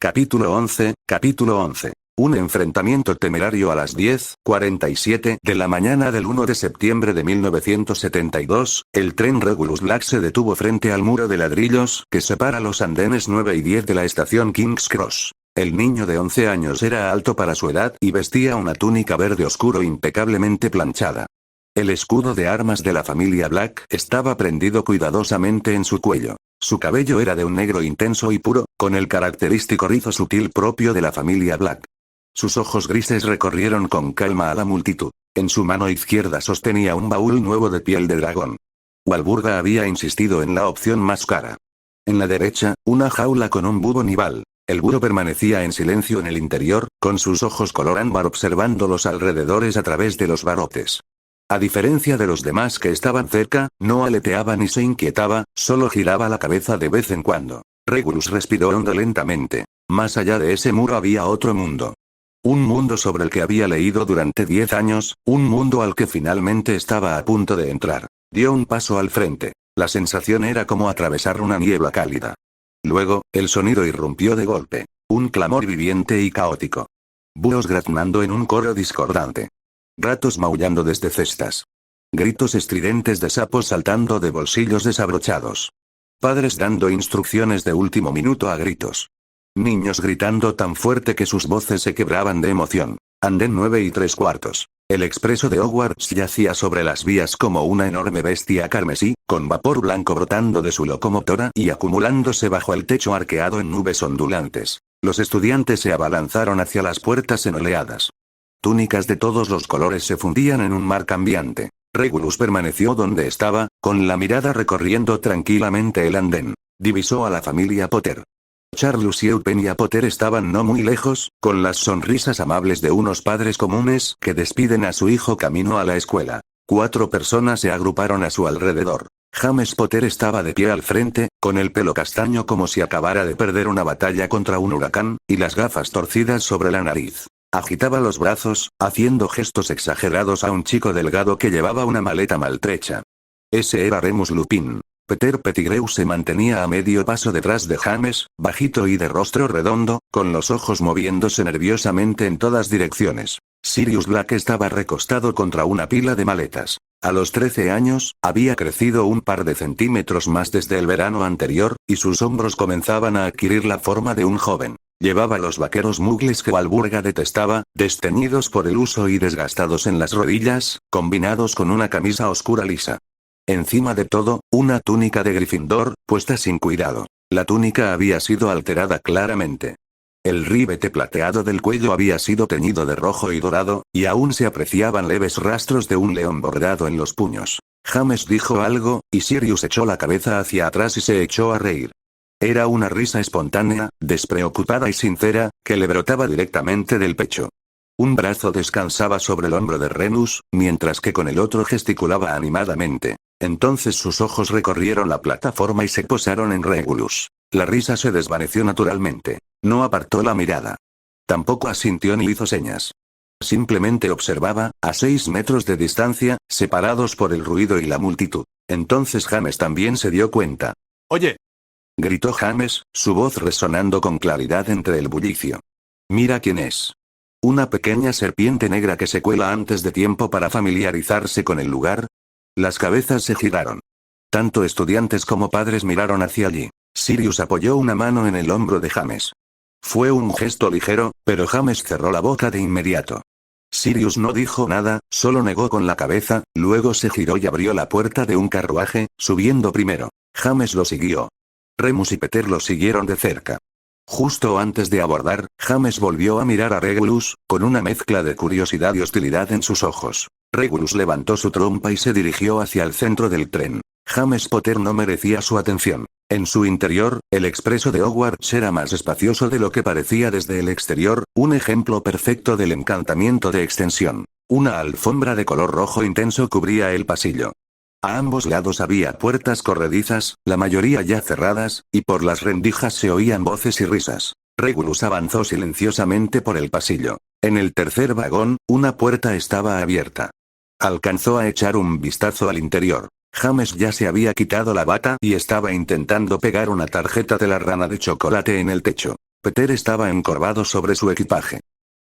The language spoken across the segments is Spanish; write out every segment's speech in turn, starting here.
Capítulo 11. Un enfrentamiento temerario a las 10:47 de la mañana del 1 de septiembre de 1972, el tren Regulus Black se detuvo frente al muro de ladrillos que separa los andenes 9 y 10 de la estación King's Cross. El niño de 11 años era alto para su edad y vestía una túnica verde oscuro impecablemente planchada. El escudo de armas de la familia Black estaba prendido cuidadosamente en su cuello. Su cabello era de un negro intenso y puro, con el característico rizo sutil propio de la familia Black. Sus ojos grises recorrieron con calma a la multitud. En su mano izquierda sostenía un baúl nuevo de piel de dragón. Walburga había insistido en la opción más cara. En la derecha, una jaula con un búho nival. El búho permanecía en silencio en el interior, con sus ojos color ámbar observando los alrededores a través de los barrotes. A diferencia de los demás que estaban cerca, no aleteaba ni se inquietaba, solo giraba la cabeza de vez en cuando. Regulus respiró hondo lentamente. Más allá de ese muro había otro mundo. Un mundo sobre el que había leído durante 10 años, un mundo al que finalmente estaba a punto de entrar. Dio un paso al frente. La sensación era como atravesar una niebla cálida. Luego, el sonido irrumpió de golpe. Un clamor viviente y caótico. Búhos graznando en un coro discordante. Gatos maullando desde cestas. Gritos estridentes de sapos saltando de bolsillos desabrochados. Padres dando instrucciones de último minuto a gritos. Niños gritando tan fuerte que sus voces se quebraban de emoción. Andén 9 y 3/4. El expreso de Hogwarts yacía sobre las vías como una enorme bestia carmesí, con vapor blanco brotando de su locomotora y acumulándose bajo el techo arqueado en nubes ondulantes. Los estudiantes se abalanzaron hacia las puertas en oleadas. Túnicas de todos los colores se fundían en un mar cambiante. Regulus permaneció donde estaba, con la mirada recorriendo tranquilamente el andén. Divisó a la familia Potter. Charles y Eugenia Potter estaban no muy lejos, con las sonrisas amables de unos padres comunes que despiden a su hijo camino a la escuela. 4 personas se agruparon a su alrededor. James Potter estaba de pie al frente, con el pelo castaño como si acabara de perder una batalla contra un huracán, y las gafas torcidas sobre la nariz. Agitaba los brazos, haciendo gestos exagerados a un chico delgado que llevaba una maleta maltrecha. Ese era Remus Lupin. Peter Pettigrew se mantenía a medio paso detrás de James, bajito y de rostro redondo, con los ojos moviéndose nerviosamente en todas direcciones. Sirius Black estaba recostado contra una pila de maletas. A los 13 años, había crecido un par de centímetros más desde el verano anterior, y sus hombros comenzaban a adquirir la forma de un joven. Llevaba los vaqueros mugles que Walburga detestaba, desteñidos por el uso y desgastados en las rodillas, combinados con una camisa oscura lisa. Encima de todo, una túnica de Gryffindor, puesta sin cuidado. La túnica había sido alterada claramente. El ribete plateado del cuello había sido teñido de rojo y dorado, y aún se apreciaban leves rastros de un león bordado en los puños. James dijo algo, y Sirius echó la cabeza hacia atrás y se echó a reír. Era una risa espontánea, despreocupada y sincera, que le brotaba directamente del pecho. Un brazo descansaba sobre el hombro de Remus, mientras que con el otro gesticulaba animadamente. Entonces sus ojos recorrieron la plataforma y se posaron en Regulus. La risa se desvaneció naturalmente. No apartó la mirada. Tampoco asintió ni hizo señas. Simplemente observaba, a 6 metros de distancia, separados por el ruido y la multitud. Entonces James también se dio cuenta. ¡Oye! Gritó James, su voz resonando con claridad entre el bullicio. Mira quién es. Una pequeña serpiente negra que se cuela antes de tiempo para familiarizarse con el lugar. Las cabezas se giraron. Tanto estudiantes como padres miraron hacia allí. Sirius apoyó una mano en el hombro de James. Fue un gesto ligero, pero James cerró la boca de inmediato. Sirius no dijo nada, solo negó con la cabeza, luego se giró y abrió la puerta de un carruaje, subiendo primero. James lo siguió. Remus y Peter lo siguieron de cerca. Justo antes de abordar, James volvió a mirar a Regulus, con una mezcla de curiosidad y hostilidad en sus ojos. Regulus levantó su trompa y se dirigió hacia el centro del tren. James Potter no merecía su atención. En su interior, el expreso de Hogwarts era más espacioso de lo que parecía desde el exterior, un ejemplo perfecto del encantamiento de extensión. Una alfombra de color rojo intenso cubría el pasillo. A ambos lados había puertas corredizas, la mayoría ya cerradas, y por las rendijas se oían voces y risas. Regulus avanzó silenciosamente por el pasillo. En el tercer vagón, una puerta estaba abierta. Alcanzó a echar un vistazo al interior. James ya se había quitado la bata y estaba intentando pegar una tarjeta de la rana de chocolate en el techo. Peter estaba encorvado sobre su equipaje.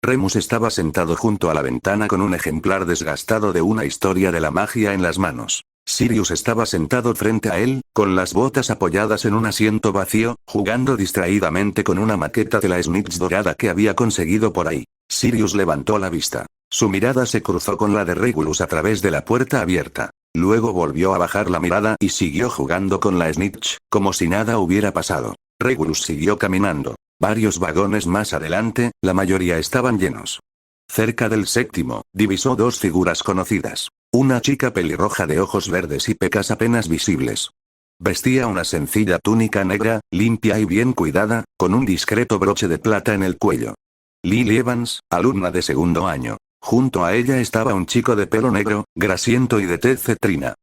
Remus estaba sentado junto a la ventana con un ejemplar desgastado de una historia de la magia en las manos. Sirius estaba sentado frente a él, con las botas apoyadas en un asiento vacío, jugando distraídamente con una maqueta de la Snitch dorada que había conseguido por ahí. Sirius levantó la vista. Su mirada se cruzó con la de Regulus a través de la puerta abierta. Luego volvió a bajar la mirada y siguió jugando con la Snitch, como si nada hubiera pasado. Regulus siguió caminando. Varios vagones más adelante, la mayoría estaban llenos. Cerca del séptimo, divisó dos figuras conocidas. Una chica pelirroja de ojos verdes y pecas apenas visibles. Vestía una sencilla túnica negra, limpia y bien cuidada, con un discreto broche de plata en el cuello. Lily Evans, alumna de segundo año. Junto a ella estaba un chico de pelo negro, grasiento y de tez cetrina.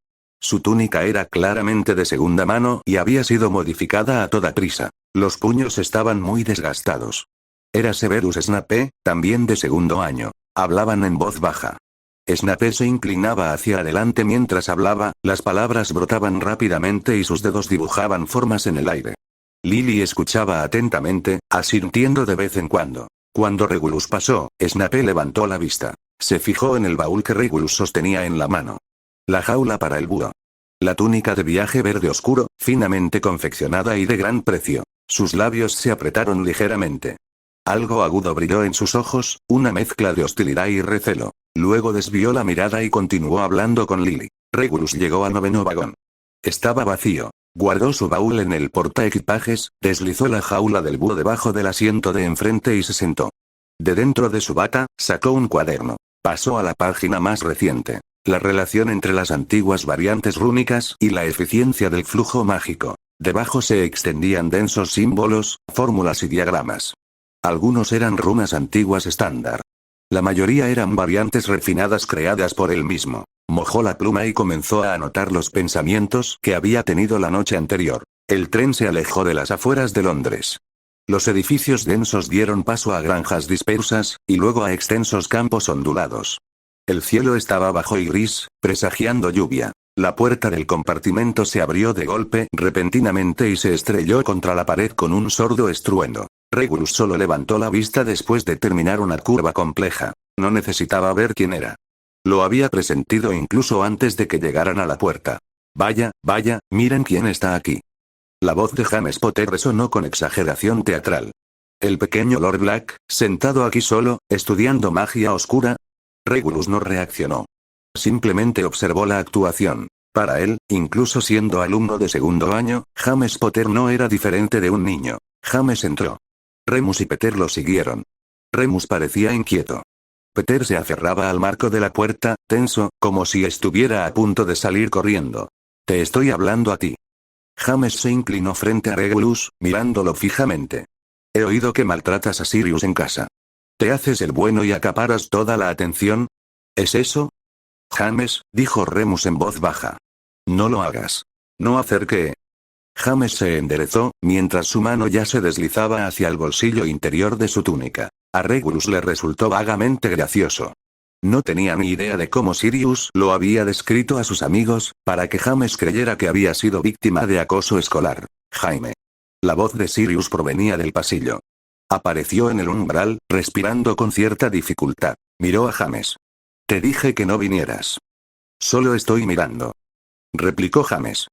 Su túnica era claramente de segunda mano y había sido modificada a toda prisa. Los puños estaban muy desgastados. Era Severus Snape, también de segundo año. Hablaban en voz baja. Snape se inclinaba hacia adelante mientras hablaba, las palabras brotaban rápidamente y sus dedos dibujaban formas en el aire. Lily escuchaba atentamente, asintiendo de vez en cuando. Cuando Regulus pasó, Snape levantó la vista. Se fijó en el baúl que Regulus sostenía en la mano. La jaula para el búho. La túnica de viaje verde oscuro, finamente confeccionada y de gran precio. Sus labios se apretaron ligeramente. Algo agudo brilló en sus ojos, una mezcla de hostilidad y recelo. Luego desvió la mirada y continuó hablando con Lily. Regulus llegó al noveno vagón. Estaba vacío. Guardó su baúl en el portaequipajes, deslizó la jaula del búho debajo del asiento de enfrente y se sentó. De dentro de su bata, sacó un cuaderno. Pasó a la página más reciente. La relación entre las antiguas variantes rúnicas y la eficiencia del flujo mágico. Debajo se extendían densos símbolos, fórmulas y diagramas. Algunos eran runas antiguas estándar. La mayoría eran variantes refinadas creadas por él mismo. Mojó la pluma y comenzó a anotar los pensamientos que había tenido la noche anterior. El tren se alejó de las afueras de Londres. Los edificios densos dieron paso a granjas dispersas, y luego a extensos campos ondulados. El cielo estaba bajo y gris, presagiando lluvia. La puerta del compartimento se abrió de golpe, repentinamente y se estrelló contra la pared con un sordo estruendo. Regulus solo levantó la vista después de terminar una curva compleja. No necesitaba ver quién era. Lo había presentido incluso antes de que llegaran a la puerta. Vaya, vaya, miren quién está aquí. La voz de James Potter resonó con exageración teatral. El pequeño Lord Black, sentado aquí solo, estudiando magia oscura. Regulus no reaccionó. Simplemente observó la actuación. Para él, incluso siendo alumno de segundo año, James Potter no era diferente de un niño. James entró. Remus y Peter lo siguieron. Remus parecía inquieto. Peter se aferraba al marco de la puerta, tenso, como si estuviera a punto de salir corriendo. Te estoy hablando a ti. James se inclinó frente a Regulus, mirándolo fijamente. He oído que maltratas a Sirius en casa. ¿Te haces el bueno y acaparas toda la atención? ¿Es eso? James, dijo Remus en voz baja. No lo hagas. ¿No hacer qué? James se enderezó, mientras su mano ya se deslizaba hacia el bolsillo interior de su túnica. A Regulus le resultó vagamente gracioso. No tenía ni idea de cómo Sirius lo había descrito a sus amigos, para que James creyera que había sido víctima de acoso escolar. Jaime. La voz de Sirius provenía del pasillo. Apareció en el umbral, respirando con cierta dificultad. Miró a James. Te dije que no vinieras. Solo estoy mirando. Replicó James.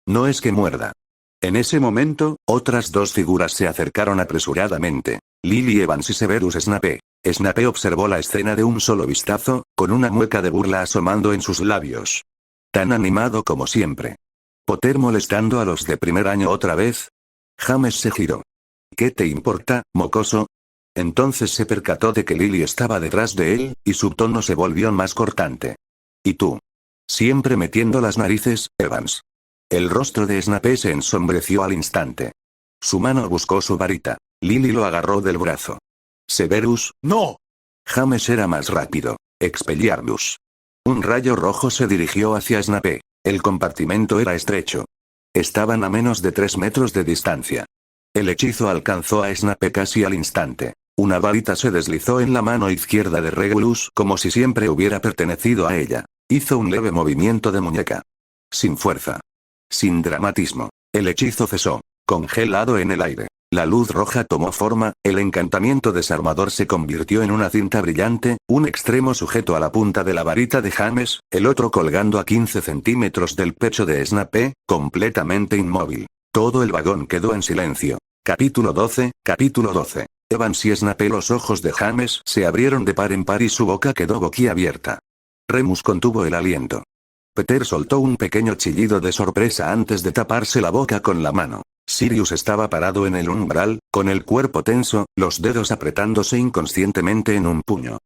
No es que muerda. En ese momento, otras dos figuras se acercaron apresuradamente. Lily Evans y Severus Snape. Snape observó la escena de un solo vistazo, con una mueca de burla asomando en sus labios. Tan animado como siempre. ¿Potter molestando a los de primer año otra vez? James se giró. ¿Qué te importa, mocoso? Entonces se percató de que Lily estaba detrás de él, y su tono se volvió más cortante. ¿Y tú? Siempre metiendo las narices, Evans. El rostro de Snape se ensombreció al instante. Su mano buscó su varita. Lily lo agarró del brazo. Severus, ¡no! James era más rápido. Expelliarmus. Un rayo rojo se dirigió hacia Snape. El compartimento era estrecho. Estaban a menos de 3 metros de distancia. El hechizo alcanzó a Snape casi al instante. Una varita se deslizó en la mano izquierda de Regulus como si siempre hubiera pertenecido a ella. Hizo un leve movimiento de muñeca. Sin fuerza. Sin dramatismo. El hechizo cesó. Congelado en el aire. La luz roja tomó forma, el encantamiento desarmador se convirtió en una cinta brillante, un extremo sujeto a la punta de la varita de James, el otro colgando a 15 centímetros del pecho de Snape, completamente inmóvil. Todo el vagón quedó en silencio. Capítulo 12. Evans y Snape. Los ojos de James se abrieron de par en par y su boca quedó boquiabierta. Remus contuvo el aliento. Peter soltó un pequeño chillido de sorpresa antes de taparse la boca con la mano. Sirius estaba parado en el umbral, con el cuerpo tenso, los dedos apretándose inconscientemente en un puño.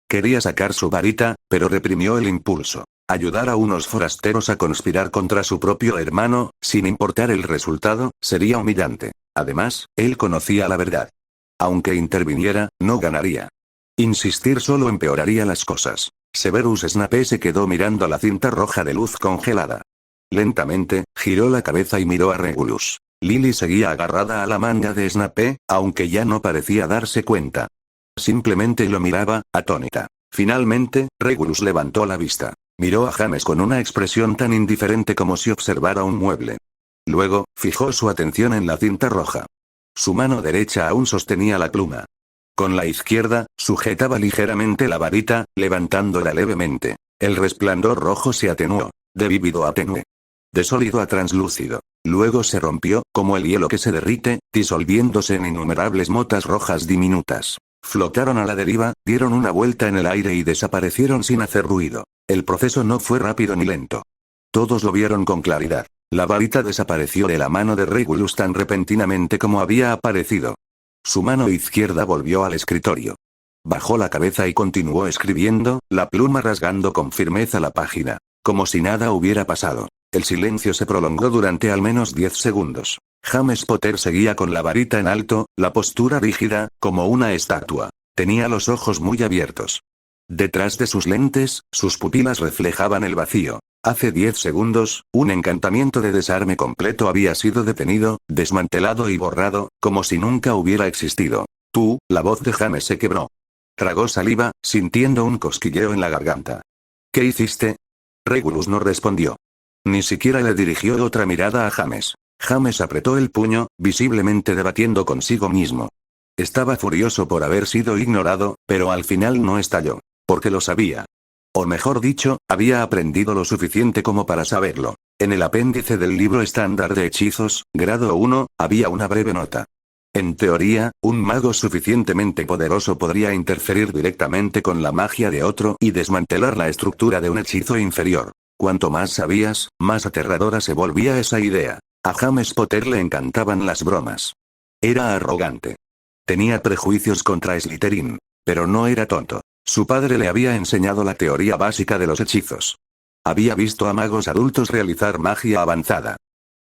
Quería sacar su varita, pero reprimió el impulso. Ayudar a unos forasteros a conspirar contra su propio hermano, sin importar el resultado, sería humillante. Además, él conocía la verdad. Aunque interviniera, no ganaría. Insistir solo empeoraría las cosas. Severus Snape se quedó mirando la cinta roja de luz congelada. Lentamente, giró la cabeza y miró a Regulus. Lily seguía agarrada a la manga de Snape, aunque ya no parecía darse cuenta. Simplemente lo miraba, atónita. Finalmente, Regulus levantó la vista. Miró a James con una expresión tan indiferente como si observara un mueble. Luego, fijó su atención en la cinta roja. Su mano derecha aún sostenía la pluma. Con la izquierda, sujetaba ligeramente la varita, levantándola levemente. El resplandor rojo se atenuó. De vívido a tenue. De sólido a translúcido. Luego se rompió, como el hielo que se derrite, disolviéndose en innumerables motas rojas diminutas. Flotaron a la deriva, dieron una vuelta en el aire y desaparecieron sin hacer ruido. El proceso no fue rápido ni lento. Todos lo vieron con claridad. La varita desapareció de la mano de Regulus tan repentinamente como había aparecido. Su mano izquierda volvió al escritorio. Bajó la cabeza y continuó escribiendo, la pluma rasgando con firmeza la página. Como si nada hubiera pasado. El silencio se prolongó durante al menos 10 segundos. James Potter seguía con la varita en alto, la postura rígida, como una estatua. Tenía los ojos muy abiertos. Detrás de sus lentes, sus pupilas reflejaban el vacío. Hace 10 segundos, un encantamiento de desarme completo había sido detenido, desmantelado y borrado, como si nunca hubiera existido. La voz de James se quebró. Tragó saliva, sintiendo un cosquilleo en la garganta. ¿Qué hiciste? Regulus no respondió. Ni siquiera le dirigió otra mirada a James. James apretó el puño, visiblemente debatiendo consigo mismo. Estaba furioso por haber sido ignorado, pero al final no estalló. Porque lo sabía. O mejor dicho, había aprendido lo suficiente como para saberlo. En el apéndice del libro estándar de hechizos, grado 1, había una breve nota. En teoría, un mago suficientemente poderoso podría interferir directamente con la magia de otro y desmantelar la estructura de un hechizo inferior. Cuanto más sabías, más aterradora se volvía esa idea. A James Potter le encantaban las bromas. Era arrogante. Tenía prejuicios contra Slytherin. Pero no era tonto. Su padre le había enseñado la teoría básica de los hechizos. Había visto a magos adultos realizar magia avanzada.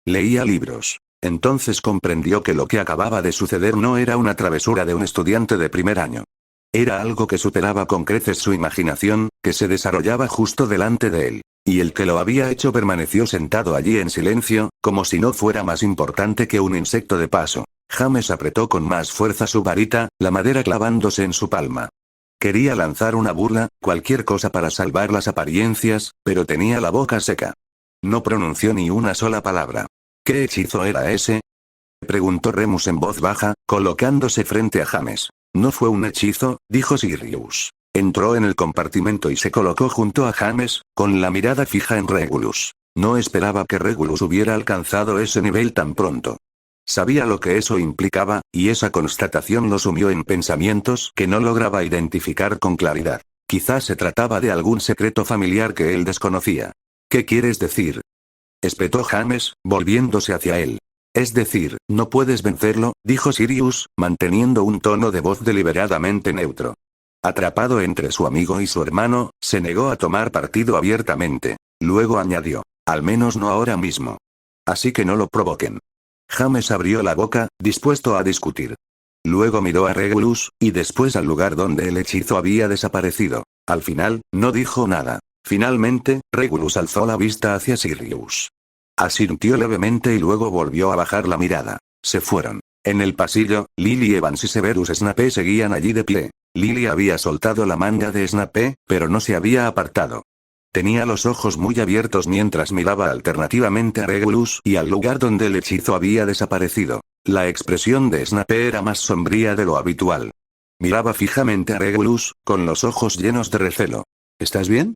Leía libros. Entonces comprendió que lo que acababa de suceder no era una travesura de un estudiante de primer año. Era algo que superaba con creces su imaginación, que se desarrollaba justo delante de él. Y el que lo había hecho permaneció sentado allí en silencio, como si no fuera más importante que un insecto de paso. James apretó con más fuerza su varita, la madera clavándose en su palma. Quería lanzar una burla, cualquier cosa para salvar las apariencias, pero tenía la boca seca. No pronunció ni una sola palabra. ¿Qué hechizo era ese? Preguntó Remus en voz baja, colocándose frente a James. No fue un hechizo, dijo Sirius. Entró en el compartimento y se colocó junto a James, con la mirada fija en Regulus. No esperaba que Regulus hubiera alcanzado ese nivel tan pronto. Sabía lo que eso implicaba, y esa constatación lo sumió en pensamientos que no lograba identificar con claridad. Quizás se trataba de algún secreto familiar que él desconocía. ¿Qué quieres decir? Espetó James, volviéndose hacia él. Es decir, no puedes vencerlo, dijo Sirius, manteniendo un tono de voz deliberadamente neutro. Atrapado entre su amigo y su hermano, se negó a tomar partido abiertamente. Luego añadió, al menos no ahora mismo. Así que no lo provoquen. James abrió la boca, dispuesto a discutir. Luego miró a Regulus, y después al lugar donde el hechizo había desaparecido. Al final, no dijo nada. Finalmente, Regulus alzó la vista hacia Sirius. Asintió levemente y luego volvió a bajar la mirada. Se fueron. En el pasillo, Lily Evans y Severus Snape seguían allí de pie. Lily había soltado la manga de Snape, pero no se había apartado. Tenía los ojos muy abiertos mientras miraba alternativamente a Regulus y al lugar donde el hechizo había desaparecido. La expresión de Snape era más sombría de lo habitual. Miraba fijamente a Regulus, con los ojos llenos de recelo. ¿Estás bien?,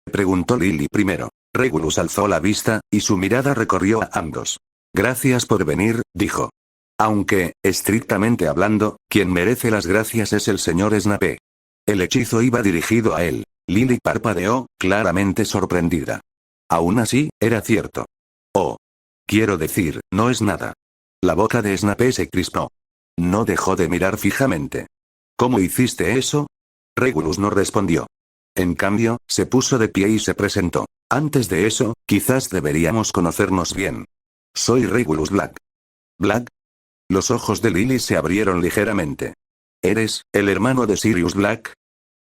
preguntó Lily primero. Regulus alzó la vista, y su mirada recorrió a ambos. Gracias por venir, dijo. Aunque, estrictamente hablando, quien merece las gracias es el señor Snape. El hechizo iba dirigido a él. Lily parpadeó, claramente sorprendida. Aún así, era cierto. Oh. Quiero decir, no es nada. La boca de Snape se crispó. No dejó de mirar fijamente. ¿Cómo hiciste eso? Regulus no respondió. En cambio, se puso de pie y se presentó. Antes de eso, quizás deberíamos conocernos bien. Soy Regulus Black. ¿Black? Los ojos de Lily se abrieron ligeramente. ¿Eres el hermano de Sirius Black?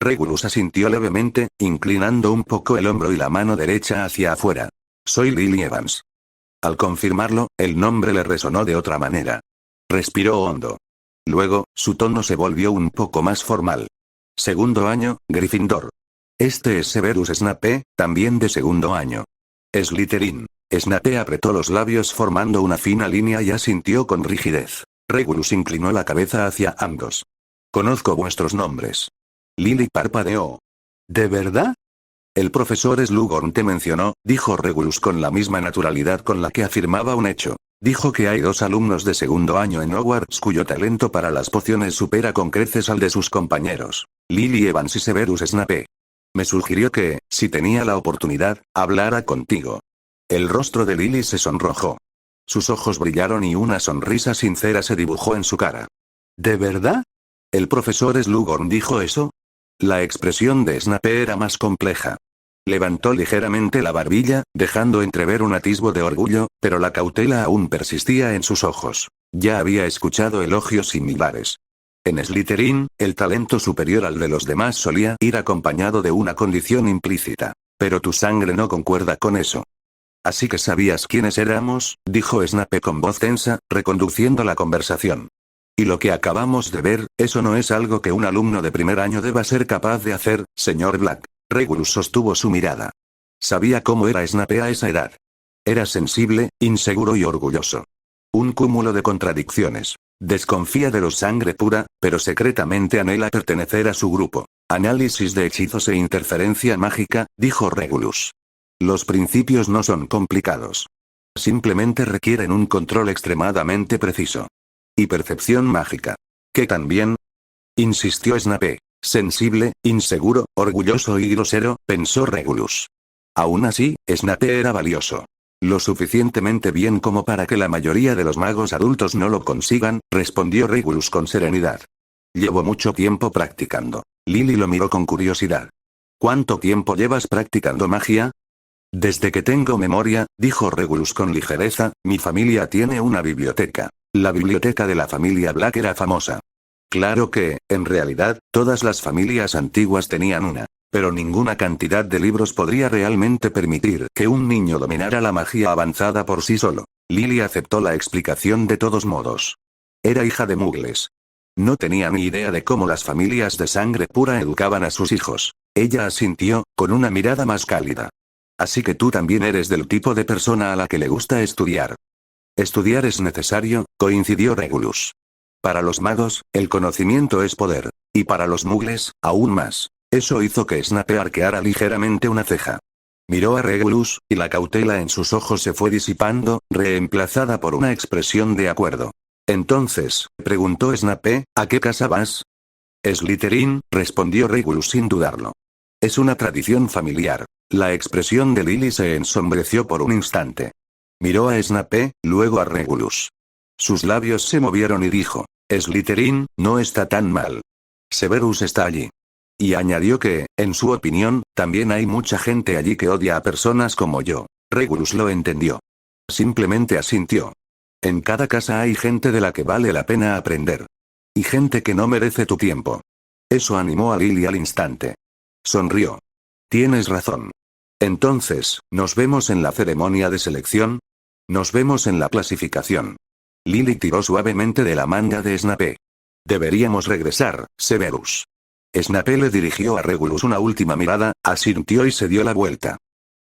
Regulus asintió levemente, inclinando un poco el hombro y la mano derecha hacia afuera. Soy Lily Evans. Al confirmarlo, el nombre le resonó de otra manera. Respiró hondo. Luego, su tono se volvió un poco más formal. Segundo año, Gryffindor. Este es Severus Snape, también de segundo año. Slytherin. Snape apretó los labios formando una fina línea y asintió con rigidez. Regulus inclinó la cabeza hacia ambos. Conozco vuestros nombres. Lily parpadeó. ¿De verdad? El profesor Slughorn te mencionó, dijo Regulus con la misma naturalidad con la que afirmaba un hecho. Dijo que hay 2 alumnos de segundo año en Hogwarts cuyo talento para las pociones supera con creces al de sus compañeros. Lily Evans y Severus Snape. Me sugirió que, si tenía la oportunidad, hablara contigo. El rostro de Lily se sonrojó. Sus ojos brillaron y una sonrisa sincera se dibujó en su cara. ¿De verdad? ¿El profesor Slughorn dijo eso? La expresión de Snape era más compleja. Levantó ligeramente la barbilla, dejando entrever un atisbo de orgullo, pero la cautela aún persistía en sus ojos. Ya había escuchado elogios similares. En Slytherin, el talento superior al de los demás solía ir acompañado de una condición implícita. Pero tu sangre no concuerda con eso. Así que sabías quiénes éramos, dijo Snape con voz tensa, reconduciendo la conversación. Y lo que acabamos de ver, eso no es algo que un alumno de primer año deba ser capaz de hacer, señor Black. Regulus sostuvo su mirada. Sabía cómo era Snape a esa edad. Era sensible, inseguro y orgulloso. Un cúmulo de contradicciones. Desconfía de los sangre pura, pero secretamente anhela pertenecer a su grupo. Análisis de hechizos e interferencia mágica, dijo Regulus. Los principios no son complicados. Simplemente requieren un control extremadamente preciso. Y percepción mágica. ¿Qué también? Insistió Snape. Sensible, inseguro, orgulloso y grosero, pensó Regulus. Aún así, Snape era valioso. Lo suficientemente bien como para que la mayoría de los magos adultos no lo consigan, respondió Regulus con serenidad. Llevo mucho tiempo practicando. Lily lo miró con curiosidad. ¿Cuánto tiempo llevas practicando magia? Desde que tengo memoria, dijo Regulus con ligereza, mi familia tiene una biblioteca. La biblioteca de la familia Black era famosa. Claro que, en realidad, todas las familias antiguas tenían una. Pero ninguna cantidad de libros podría realmente permitir que un niño dominara la magia avanzada por sí solo. Lily aceptó la explicación de todos modos. Era hija de muggles. No tenía ni idea de cómo las familias de sangre pura educaban a sus hijos. Ella asintió, con una mirada más cálida. Así que tú también eres del tipo de persona a la que le gusta estudiar. Estudiar es necesario, coincidió Regulus. Para los magos, el conocimiento es poder. Y para los muggles, aún más. Eso hizo que Snape arqueara ligeramente una ceja. Miró a Regulus, y la cautela en sus ojos se fue disipando, reemplazada por una expresión de acuerdo. Entonces, preguntó Snape, ¿a qué casa vas? Slytherin, respondió Regulus sin dudarlo. Es una tradición familiar. La expresión de Lily se ensombreció por un instante. Miró a Snape, luego a Regulus. Sus labios se movieron y dijo, Slytherin, no está tan mal. Severus está allí. Y añadió que, en su opinión, también hay mucha gente allí que odia a personas como yo. Regulus lo entendió. Simplemente asintió. En cada casa hay gente de la que vale la pena aprender. Y gente que no merece tu tiempo. Eso animó a Lily al instante. Sonrió. Tienes razón. Entonces, ¿nos vemos en la ceremonia de selección? Nos vemos en la clasificación. Lily tiró suavemente de la manga de Snape. Deberíamos regresar, Severus. Snape le dirigió a Regulus una última mirada, asintió y se dio la vuelta.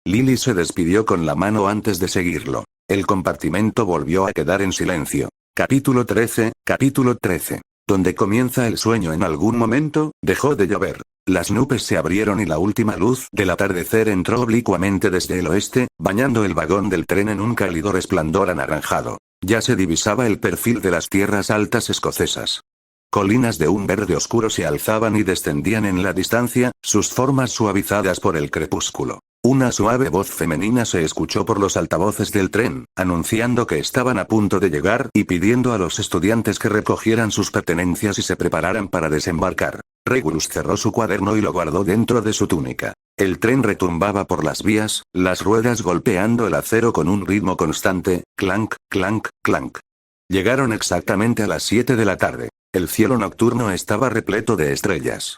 Lily se despidió con la mano antes de seguirlo. El compartimento volvió a quedar en silencio. Capítulo 13, capítulo 13. Donde comienza el sueño. En algún momento, dejó de llover. Las nubes se abrieron y la última luz del atardecer entró oblicuamente desde el oeste, bañando el vagón del tren en un cálido resplandor anaranjado. Ya se divisaba el perfil de las tierras altas escocesas. Colinas de un verde oscuro se alzaban y descendían en la distancia, sus formas suavizadas por el crepúsculo. Una suave voz femenina se escuchó por los altavoces del tren, anunciando que estaban a punto de llegar y pidiendo a los estudiantes que recogieran sus pertenencias y se prepararan para desembarcar. Regulus cerró su cuaderno y lo guardó dentro de su túnica. El tren retumbaba por las vías, las ruedas golpeando el acero con un ritmo constante, clank, clank, clank. Llegaron exactamente a las 7 de la tarde. El cielo nocturno estaba repleto de estrellas.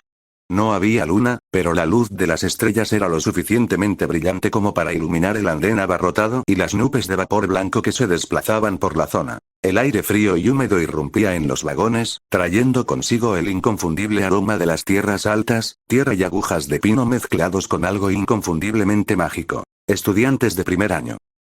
No había luna, pero la luz de las estrellas era lo suficientemente brillante como para iluminar el andén abarrotado y las nubes de vapor blanco que se desplazaban por la zona. El aire frío y húmedo irrumpía en los vagones, trayendo consigo el inconfundible aroma de las tierras altas, tierra y agujas de pino mezclados con algo inconfundiblemente mágico. Estudiantes de primer año.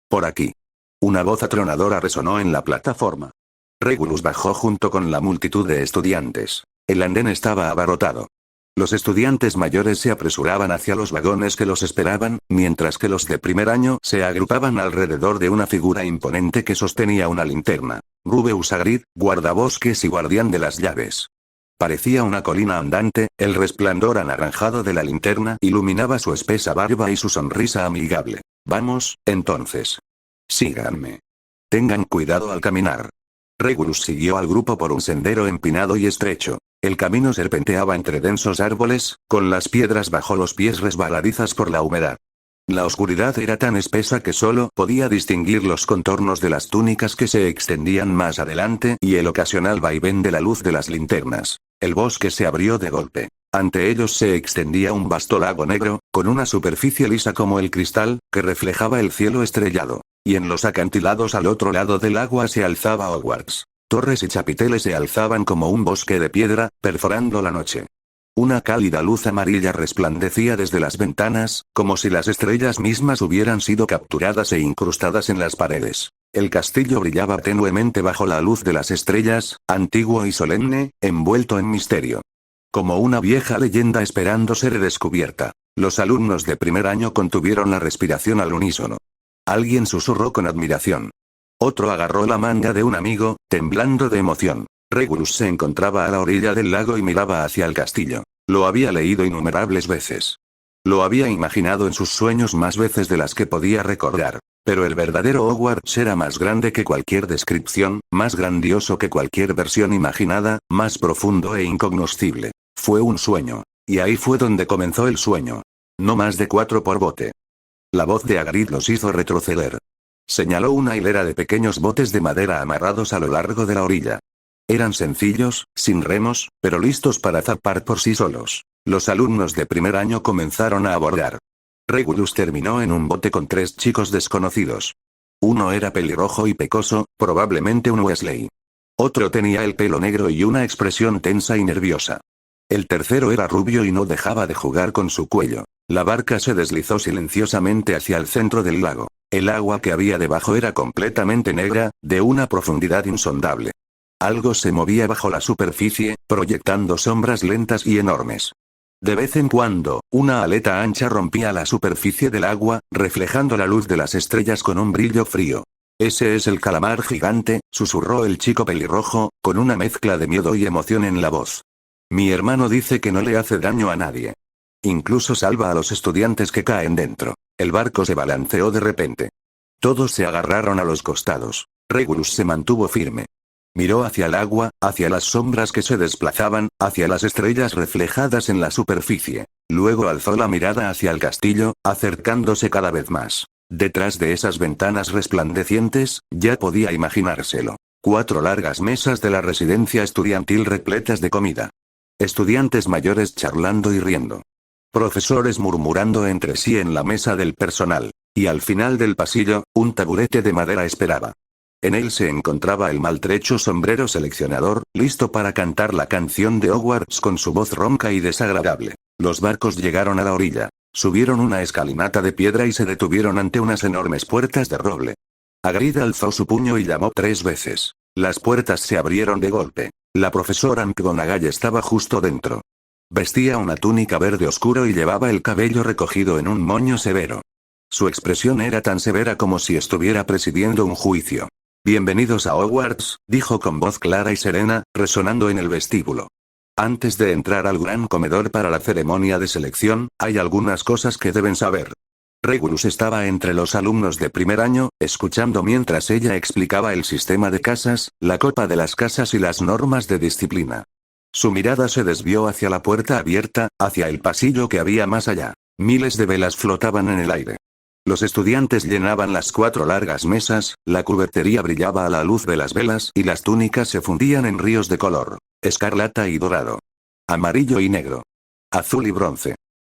Por aquí. Una voz atronadora resonó en la plataforma. Regulus bajó junto con la multitud de estudiantes. El andén estaba abarrotado. Los estudiantes mayores se apresuraban hacia los vagones que los esperaban, mientras que los de primer año se agrupaban alrededor de una figura imponente que sostenía una linterna. Rubeus Hagrid, guardabosques y guardián de las llaves. Parecía una colina andante, el resplandor anaranjado de la linterna iluminaba su espesa barba y su sonrisa amigable. Vamos, entonces. Síganme. Tengan cuidado al caminar. Regulus siguió al grupo por un sendero empinado y estrecho. El camino serpenteaba entre densos árboles, con las piedras bajo los pies resbaladizas por la humedad. La oscuridad era tan espesa que solo podía distinguir los contornos de las túnicas que se extendían más adelante y el ocasional vaivén de la luz de las linternas. El bosque se abrió de golpe. Ante ellos se extendía un vasto lago negro, con una superficie lisa como el cristal, que reflejaba el cielo estrellado. Y en los acantilados al otro lado del agua se alzaba Hogwarts. Torres y chapiteles se alzaban como un bosque de piedra, perforando la noche. Una cálida luz amarilla resplandecía desde las ventanas, como si las estrellas mismas hubieran sido capturadas e incrustadas en las paredes. El castillo brillaba tenuemente bajo la luz de las estrellas, antiguo y solemne, envuelto en misterio. Como una vieja leyenda esperando ser descubierta. Los alumnos de primer año contuvieron la respiración al unísono. Alguien susurró con admiración. Otro agarró la manga de un amigo, temblando de emoción. Regulus se encontraba a la orilla del lago y miraba hacia el castillo. Lo había leído innumerables veces. Lo había imaginado en sus sueños más veces de las que podía recordar. Pero el verdadero Hogwarts era más grande que cualquier descripción, más grandioso que cualquier versión imaginada, más profundo e incognoscible. Fue un sueño. Y ahí fue donde comenzó el sueño. No más de 4 por bote. La voz de Hagrid los hizo retroceder. Señaló una hilera de pequeños botes de madera amarrados a lo largo de la orilla. Eran sencillos, sin remos, pero listos para zarpar por sí solos. Los alumnos de primer año comenzaron a abordar. Regulus terminó en un bote con 3 chicos desconocidos. Uno era pelirrojo y pecoso, probablemente un Weasley. Otro tenía el pelo negro y una expresión tensa y nerviosa. El tercero era rubio y no dejaba de jugar con su cuello. La barca se deslizó silenciosamente hacia el centro del lago. El agua que había debajo era completamente negra, de una profundidad insondable. Algo se movía bajo la superficie, proyectando sombras lentas y enormes. De vez en cuando, una aleta ancha rompía la superficie del agua, reflejando la luz de las estrellas con un brillo frío. «Ese es el calamar gigante», susurró el chico pelirrojo, con una mezcla de miedo y emoción en la voz. «Mi hermano dice que no le hace daño a nadie. Incluso salva a los estudiantes que caen dentro». El barco se balanceó de repente. Todos se agarraron a los costados. Regulus se mantuvo firme. Miró hacia el agua, hacia las sombras que se desplazaban, hacia las estrellas reflejadas en la superficie. Luego alzó la mirada hacia el castillo, acercándose cada vez más. Detrás de esas ventanas resplandecientes, ya podía imaginárselo. 4 largas mesas de la residencia estudiantil repletas de comida. Estudiantes mayores charlando y riendo. Profesores murmurando entre sí en la mesa del personal. Y al final del pasillo, un taburete de madera esperaba. En él se encontraba el maltrecho sombrero seleccionador, listo para cantar la canción de Hogwarts con su voz ronca y desagradable. Los barcos llegaron a la orilla. Subieron una escalinata de piedra y se detuvieron ante unas enormes puertas de roble. Hagrid alzó su puño y llamó 3 veces. Las puertas se abrieron de golpe. La profesora McGonagall estaba justo dentro. Vestía una túnica verde oscuro y llevaba el cabello recogido en un moño severo. Su expresión era tan severa como si estuviera presidiendo un juicio. Bienvenidos a Hogwarts, dijo con voz clara y serena, resonando en el vestíbulo. Antes de entrar al gran comedor para la ceremonia de selección, hay algunas cosas que deben saber. Regulus estaba entre los alumnos de primer año, escuchando mientras ella explicaba el sistema de casas, la copa de las casas y las normas de disciplina. Su mirada se desvió hacia la puerta abierta, hacia el pasillo que había más allá. Miles de velas flotaban en el aire. Los estudiantes llenaban las 4 largas mesas, la cubertería brillaba a la luz de las velas y las túnicas se fundían en ríos de color: escarlata y dorado, amarillo y negro, azul y bronce,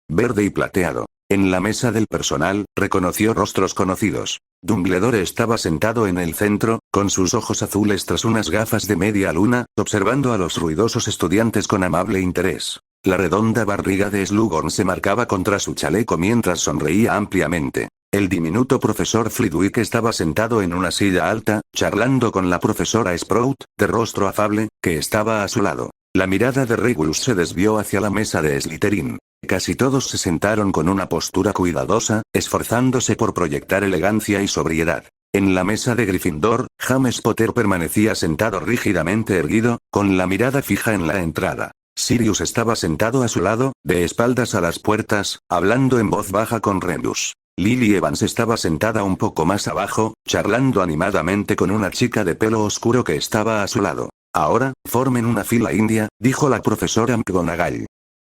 verde y plateado. En la mesa del personal, reconoció rostros conocidos. Dumbledore estaba sentado en el centro, con sus ojos azules tras unas gafas de media luna, observando a los ruidosos estudiantes con amable interés. La redonda barriga de Slughorn se marcaba contra su chaleco mientras sonreía ampliamente. El diminuto profesor Flitwick estaba sentado en una silla alta, charlando con la profesora Sprout, de rostro afable, que estaba a su lado. La mirada de Regulus se desvió hacia la mesa de Slytherin. Casi todos se sentaron con una postura cuidadosa, esforzándose por proyectar elegancia y sobriedad. En la mesa de Gryffindor, James Potter permanecía sentado rígidamente erguido, con la mirada fija en la entrada. Sirius estaba sentado a su lado, de espaldas a las puertas, hablando en voz baja con Remus. Lily Evans estaba sentada un poco más abajo, charlando animadamente con una chica de pelo oscuro que estaba a su lado. Ahora, formen una fila india, dijo la profesora McGonagall.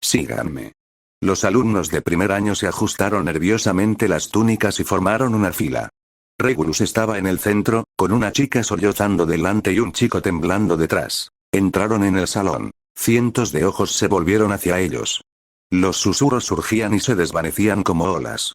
Síganme. Los alumnos de primer año se ajustaron nerviosamente las túnicas y formaron una fila. Regulus estaba en el centro, con una chica sollozando delante y un chico temblando detrás. Entraron en el salón. Cientos de ojos se volvieron hacia ellos. Los susurros surgían y se desvanecían como olas.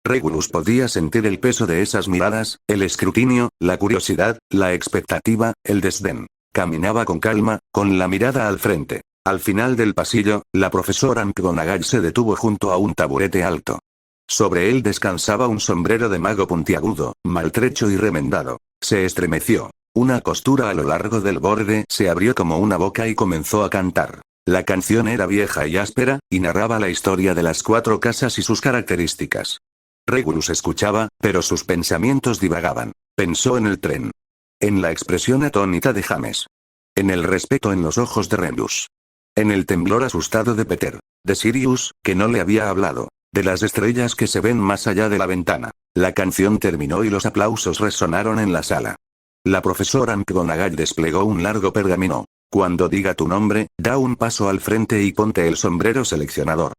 Regulus podía sentir el peso de esas miradas, el escrutinio, la curiosidad, la expectativa, el desdén. Caminaba con calma, con la mirada al frente. Al final del pasillo, la profesora McGonagall se detuvo junto a un taburete alto. Sobre él descansaba un sombrero de mago puntiagudo, maltrecho y remendado. Se estremeció. Una costura a lo largo del borde se abrió como una boca y comenzó a cantar. La canción era vieja y áspera, y narraba la historia de las 4 casas y sus características. Regulus escuchaba, pero sus pensamientos divagaban. Pensó en el tren. En la expresión atónita de James. En el respeto en los ojos de Remus. En el temblor asustado de Peter. De Sirius, que no le había hablado. De las estrellas que se ven más allá de la ventana. La canción terminó y los aplausos resonaron en la sala. La profesora McGonagall desplegó un largo pergamino. Cuando diga tu nombre, da un paso al frente y ponte el sombrero seleccionador.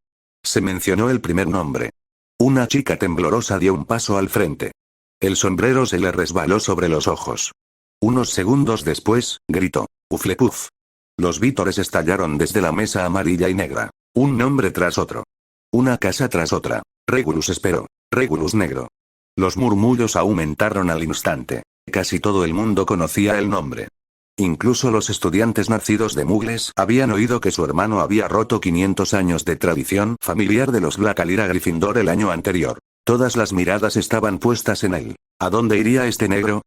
Se mencionó el primer nombre. Una chica temblorosa dio un paso al frente. El sombrero se le resbaló sobre los ojos. Unos segundos después, gritó: ¡Uflepuf! Los vítores estallaron desde la mesa amarilla y negra. Un nombre tras otro. Una casa tras otra. Regulus esperó. Regulus negro. Los murmullos aumentaron al instante. Casi todo el mundo conocía el nombre. Incluso los estudiantes nacidos de Mugles habían oído que su hermano había roto 500 años de tradición familiar de los Black al ir a Gryffindor el año anterior. Todas las miradas estaban puestas en él. ¿A dónde iría este negro?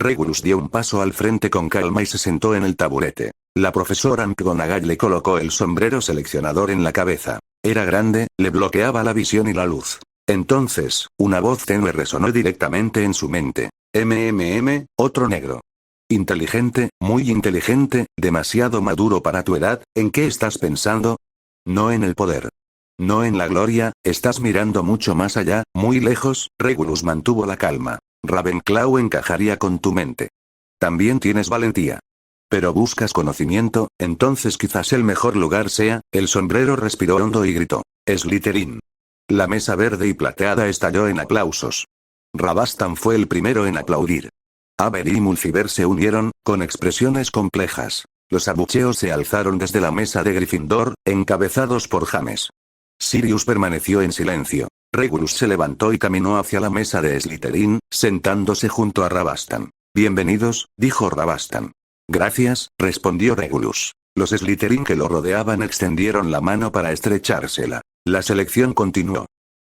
Regulus dio un paso al frente con calma y se sentó en el taburete. La profesora McGonagall le colocó el sombrero seleccionador en la cabeza. Era grande, le bloqueaba la visión y la luz. Entonces, una voz tenue resonó directamente en su mente. Otro negro. Inteligente, muy inteligente, demasiado maduro para tu edad, ¿en qué estás pensando? No en el poder. No en la gloria, estás mirando mucho más allá, muy lejos. Regulus mantuvo la calma. Ravenclaw encajaría con tu mente. También tienes valentía. Pero buscas conocimiento, entonces quizás el mejor lugar sea. El sombrero respiró hondo y gritó: Slytherin. La mesa verde y plateada estalló en aplausos. Rabastan fue el primero en aplaudir. Avery y Mulciber se unieron, con expresiones complejas. Los abucheos se alzaron desde la mesa de Gryffindor, encabezados por James. Sirius permaneció en silencio. Regulus se levantó y caminó hacia la mesa de Slytherin, sentándose junto a Rabastan. Bienvenidos, dijo Rabastan. Gracias, respondió Regulus. Los Slytherin que lo rodeaban extendieron la mano para estrechársela. La selección continuó.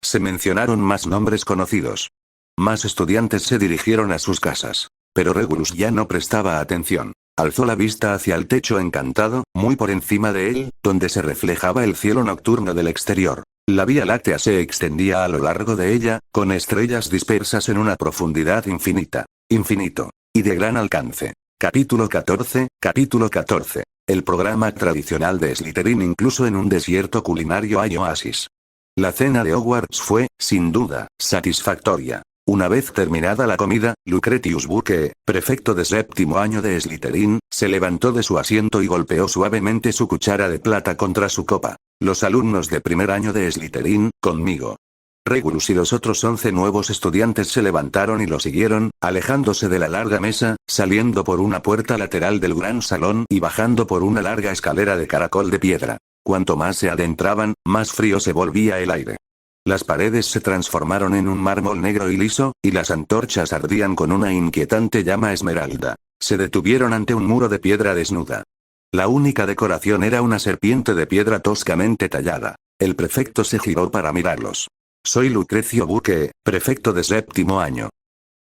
Se mencionaron más nombres conocidos. Más estudiantes se dirigieron a sus casas. Pero Regulus ya no prestaba atención. Alzó la vista hacia el techo encantado, muy por encima de él, donde se reflejaba el cielo nocturno del exterior. La Vía Láctea se extendía a lo largo de ella, con estrellas dispersas en una profundidad infinita. Infinito. Y de gran alcance. Capítulo 14. El programa tradicional de Slytherin. Incluso en un desierto culinario hay oasis. La cena de Hogwarts fue, sin duda, satisfactoria. Una vez terminada la comida, Lucretius Buque, prefecto de séptimo año de Slytherin, se levantó de su asiento y golpeó suavemente su cuchara de plata contra su copa. Los alumnos de primer año de Slytherin, conmigo. Regulus y los otros 11 nuevos estudiantes se levantaron y lo siguieron, alejándose de la larga mesa, saliendo por una puerta lateral del gran salón y bajando por una larga escalera de caracol de piedra. Cuanto más se adentraban, más frío se volvía el aire. Las paredes se transformaron en un mármol negro y liso, y las antorchas ardían con una inquietante llama esmeralda. Se detuvieron ante un muro de piedra desnuda. La única decoración era una serpiente de piedra toscamente tallada. El prefecto se giró para mirarlos. Soy Lucrecio Buque, prefecto de séptimo año.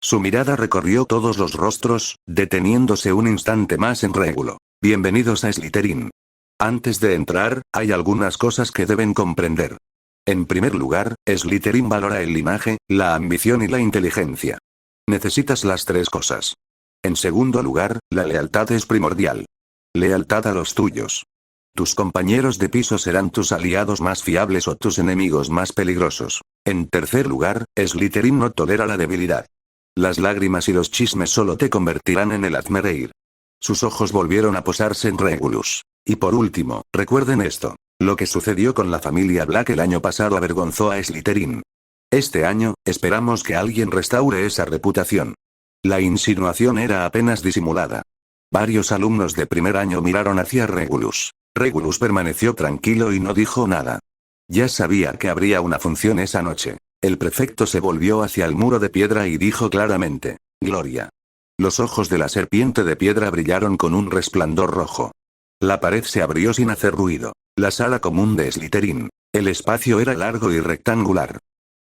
Su mirada recorrió todos los rostros, deteniéndose un instante más en Régulo. Bienvenidos a Slytherin. Antes de entrar, hay algunas cosas que deben comprender. En primer lugar, Slytherin valora el linaje, la ambición y la inteligencia. Necesitas las tres cosas. En segundo lugar, la lealtad es primordial. Lealtad a los tuyos. Tus compañeros de piso serán tus aliados más fiables o tus enemigos más peligrosos. En tercer lugar, Slytherin no tolera la debilidad. Las lágrimas y los chismes solo te convertirán en el hazmereír. Sus ojos volvieron a posarse en Regulus. Y por último, recuerden esto. Lo que sucedió con la familia Black el año pasado avergonzó a Slytherin. Este año, esperamos que alguien restaure esa reputación. La insinuación era apenas disimulada. Varios alumnos de primer año miraron hacia Regulus. Regulus permaneció tranquilo y no dijo nada. Ya sabía que habría una función esa noche. El prefecto se volvió hacia el muro de piedra y dijo claramente: Gloria. Los ojos de la serpiente de piedra brillaron con un resplandor rojo. La pared se abrió sin hacer ruido. La sala común de Slytherin. El espacio era largo y rectangular.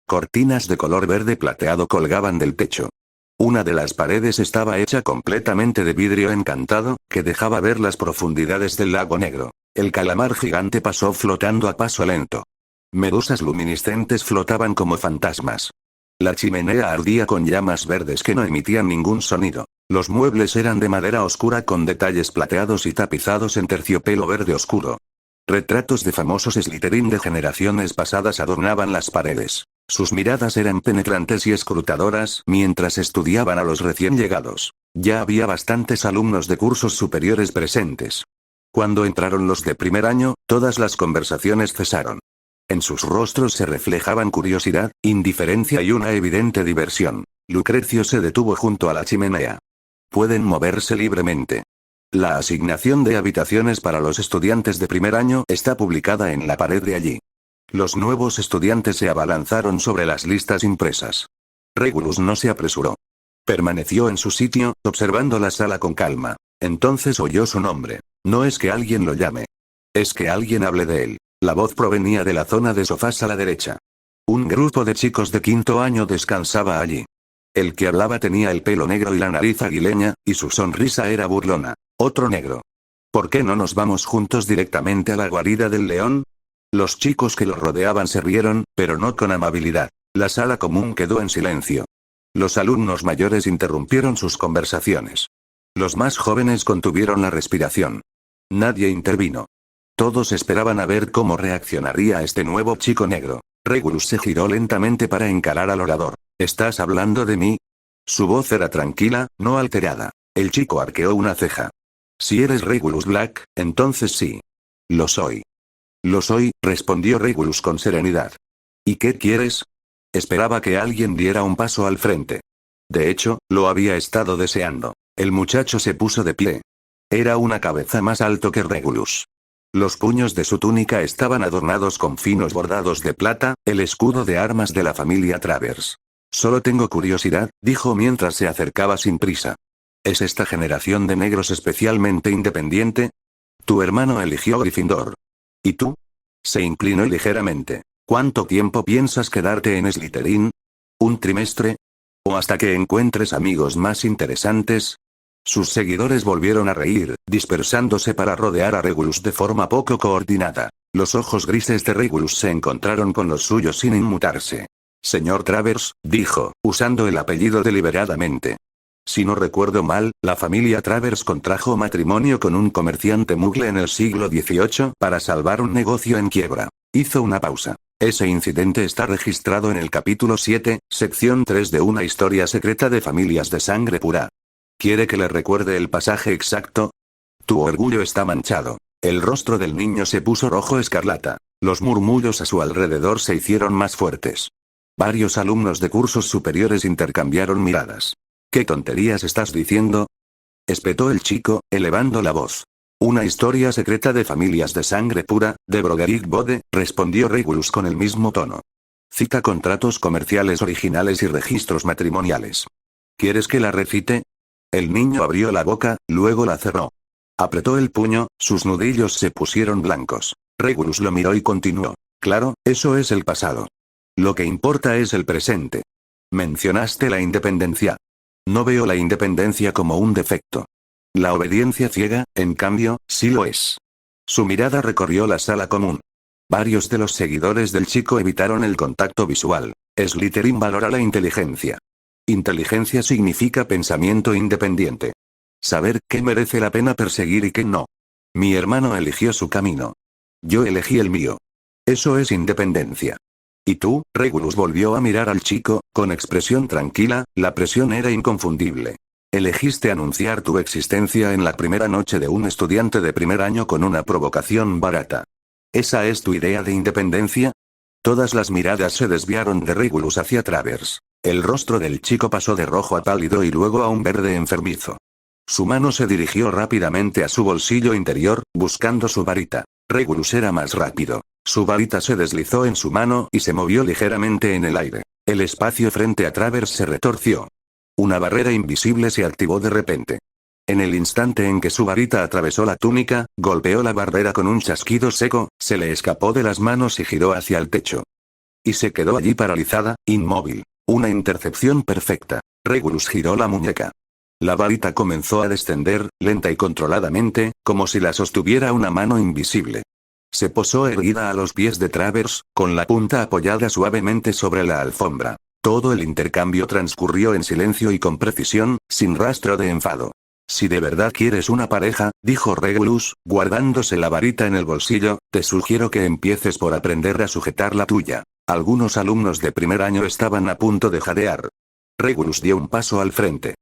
Cortinas de color verde plateado colgaban del techo. Una de las paredes estaba hecha completamente de vidrio encantado, que dejaba ver las profundidades del lago negro. El calamar gigante pasó flotando a paso lento. Medusas luminiscentes flotaban como fantasmas. La chimenea ardía con llamas verdes que no emitían ningún sonido. Los muebles eran de madera oscura con detalles plateados y tapizados en terciopelo verde oscuro. Retratos de famosos Slytherin de generaciones pasadas adornaban las paredes. Sus miradas eran penetrantes y escrutadoras mientras estudiaban a los recién llegados. Ya había bastantes alumnos de cursos superiores presentes. Cuando entraron los de primer año, todas las conversaciones cesaron. En sus rostros se reflejaban curiosidad, indiferencia y una evidente diversión. Lucrecio se detuvo junto a la chimenea. Pueden moverse libremente. La asignación de habitaciones para los estudiantes de primer año está publicada en la pared de allí. Los nuevos estudiantes se abalanzaron sobre las listas impresas. Regulus no se apresuró. Permaneció en su sitio, observando la sala con calma. Entonces oyó su nombre. No es que alguien lo llame. Es que alguien hable de él. La voz provenía de la zona de sofás a la derecha. Un grupo de chicos de quinto año descansaba allí. El que hablaba tenía el pelo negro y la nariz aguileña, y su sonrisa era burlona. Otro negro. ¿Por qué no nos vamos juntos directamente a la guarida del león? Los chicos que lo rodeaban se rieron, pero no con amabilidad. La sala común quedó en silencio. Los alumnos mayores interrumpieron sus conversaciones. Los más jóvenes contuvieron la respiración. Nadie intervino. Todos esperaban a ver cómo reaccionaría este nuevo chico negro. Regulus se giró lentamente para encarar al orador. ¿Estás hablando de mí? Su voz era tranquila, no alterada. El chico arqueó una ceja. Si eres Regulus Black, entonces sí. Lo soy. Lo soy, respondió Regulus con serenidad. ¿Y qué quieres? Esperaba que alguien diera un paso al frente. De hecho, lo había estado deseando. El muchacho se puso de pie. Era una cabeza más alto que Regulus. Los puños de su túnica estaban adornados con finos bordados de plata, el escudo de armas de la familia Travers. Solo tengo curiosidad, dijo mientras se acercaba sin prisa. ¿Es esta generación de negros especialmente independiente? Tu hermano eligió Gryffindor. ¿Y tú? Se inclinó ligeramente. ¿Cuánto tiempo piensas quedarte en Slytherin? ¿Un trimestre? ¿O hasta que encuentres amigos más interesantes? Sus seguidores volvieron a reír, dispersándose para rodear a Regulus de forma poco coordinada. Los ojos grises de Regulus se encontraron con los suyos sin inmutarse. Señor Travers, dijo, usando el apellido deliberadamente. Si no recuerdo mal, la familia Travers contrajo matrimonio con un comerciante mugle en el siglo XVIII para salvar un negocio en quiebra. Hizo una pausa. Ese incidente está registrado en el capítulo 7, sección 3 de una historia secreta de familias de sangre pura. ¿Quiere que le recuerde el pasaje exacto? Tu orgullo está manchado. El rostro del niño se puso rojo escarlata. Los murmullos a su alrededor se hicieron más fuertes. Varios alumnos de cursos superiores intercambiaron miradas. ¿Qué tonterías estás diciendo? Espetó el chico, elevando la voz. Una historia secreta de familias de sangre pura, de Broderick Bode, respondió Regulus con el mismo tono. Cita contratos comerciales originales y registros matrimoniales. ¿Quieres que la recite? El niño abrió la boca, luego la cerró. Apretó el puño, sus nudillos se pusieron blancos. Regulus lo miró y continuó. Claro, eso es el pasado. Lo que importa es el presente. Mencionaste la independencia. No veo la independencia como un defecto. La obediencia ciega, en cambio, sí lo es. Su mirada recorrió la sala común. Varios de los seguidores del chico evitaron el contacto visual. Slytherin valora la inteligencia. Inteligencia significa pensamiento independiente. Saber qué merece la pena perseguir y qué no. Mi hermano eligió su camino. Yo elegí el mío. Eso es independencia. ¿Y tú? Regulus volvió a mirar al chico, con expresión tranquila, la presión era inconfundible. Elegiste anunciar tu existencia en la primera noche de un estudiante de primer año con una provocación barata. ¿Esa es tu idea de independencia? Todas las miradas se desviaron de Regulus hacia Travers. El rostro del chico pasó de rojo a pálido y luego a un verde enfermizo. Su mano se dirigió rápidamente a su bolsillo interior, buscando su varita. Regulus era más rápido. Su varita se deslizó en su mano y se movió ligeramente en el aire. El espacio frente a Travers se retorció. Una barrera invisible se activó de repente. En el instante en que su varita atravesó la túnica, golpeó la barrera con un chasquido seco, se le escapó de las manos y giró hacia el techo. Y se quedó allí paralizada, inmóvil. Una intercepción perfecta. Regulus giró la muñeca. La varita comenzó a descender, lenta y controladamente, como si la sostuviera una mano invisible. Se posó erguida a los pies de Travers, con la punta apoyada suavemente sobre la alfombra. Todo el intercambio transcurrió en silencio y con precisión, sin rastro de enfado. Si de verdad quieres una pareja, dijo Regulus, guardándose la varita en el bolsillo, te sugiero que empieces por aprender a sujetar la tuya. Algunos alumnos de primer año estaban a punto de jadear. Regulus dio un paso al frente.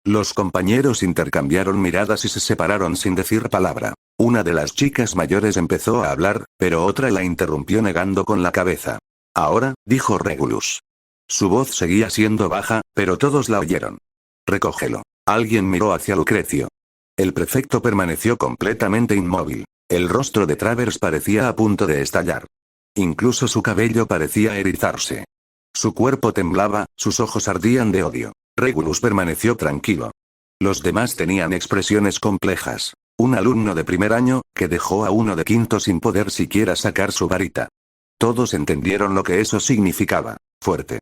Los compañeros intercambiaron miradas y se separaron sin decir palabra. Una de las chicas mayores empezó a hablar, pero otra la interrumpió negando con la cabeza. Ahora, dijo Regulus. Su voz seguía siendo baja, pero todos la oyeron. Recógelo. Alguien miró hacia Lucrecio. El prefecto permaneció completamente inmóvil. El rostro de Travers parecía a punto de estallar. Incluso su cabello parecía erizarse. Su cuerpo temblaba, sus ojos ardían de odio. Regulus permaneció tranquilo. Los demás tenían expresiones complejas. Un alumno de primer año, que dejó a uno de quinto sin poder siquiera sacar su varita. Todos entendieron lo que eso significaba. Fuerte.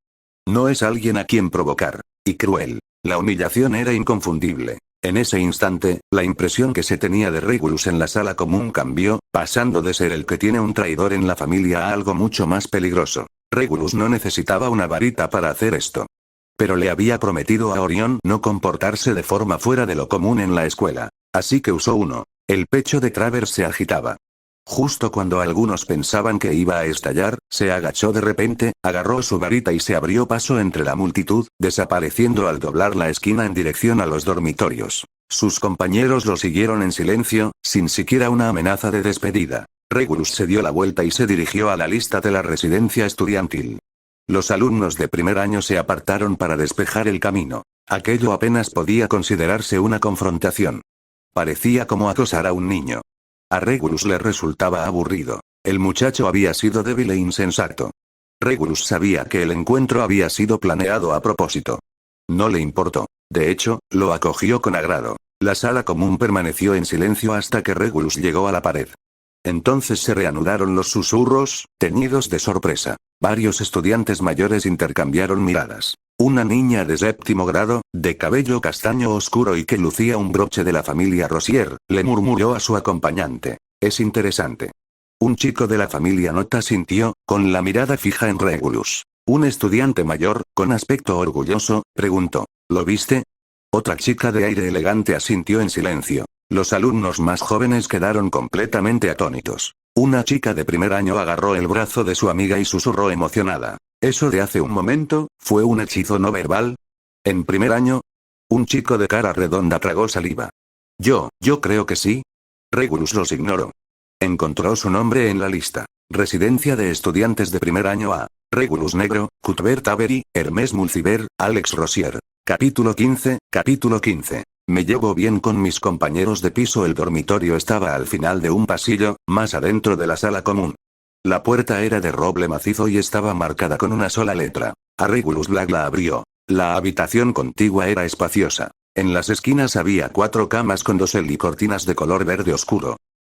No es alguien a quien provocar. Y cruel. La humillación era inconfundible. En ese instante, la impresión que se tenía de Regulus en la sala común cambió, pasando de ser el que tiene un traidor en la familia a algo mucho más peligroso. Regulus no necesitaba una varita para hacer esto. Pero le había prometido a Orión no comportarse de forma fuera de lo común en la escuela. Así que usó uno. El pecho de Travers se agitaba. Justo cuando algunos pensaban que iba a estallar, se agachó de repente, agarró su varita y se abrió paso entre la multitud, desapareciendo al doblar la esquina en dirección a los dormitorios. Sus compañeros lo siguieron en silencio, sin siquiera una amenaza de despedida. Regulus se dio la vuelta y se dirigió a la lista de la residencia estudiantil. Los alumnos de primer año se apartaron para despejar el camino. Aquello apenas podía considerarse una confrontación. Parecía como acosar a un niño. A Regulus le resultaba aburrido. El muchacho había sido débil e insensato. Regulus sabía que el encuentro había sido planeado a propósito. No le importó. De hecho, lo acogió con agrado. La sala común permaneció en silencio hasta que Regulus llegó a la pared. Entonces se reanudaron los susurros, teñidos de sorpresa. Varios estudiantes mayores intercambiaron miradas. Una niña de séptimo grado, de cabello castaño oscuro y que lucía un broche de la familia Rosier, le murmuró a su acompañante. Es interesante. Un chico de la familia Nota sintió, con la mirada fija en Regulus. Un estudiante mayor, con aspecto orgulloso, preguntó. ¿Lo viste? Otra chica de aire elegante asintió en silencio. Los alumnos más jóvenes quedaron completamente atónitos. Una chica de primer año agarró el brazo de su amiga y susurró emocionada. ¿Eso de hace un momento, fue un hechizo no verbal? ¿En primer año? Un chico de cara redonda tragó saliva. Yo creo que sí. Regulus los ignoró. Encontró su nombre en la lista. Residencia de estudiantes de primer año A. Regulus Negro, Cuthbert Avery, Hermès Mulciber, Alex Rosier. Capítulo 15. Me llevo bien con mis compañeros de piso. El dormitorio estaba al final de un pasillo, más adentro de la sala común. La puerta era de roble macizo y estaba marcada con una sola letra. A Regulus Black la abrió. La habitación contigua era espaciosa. En las esquinas había 4 camas con dosel y cortinas de color verde oscuro.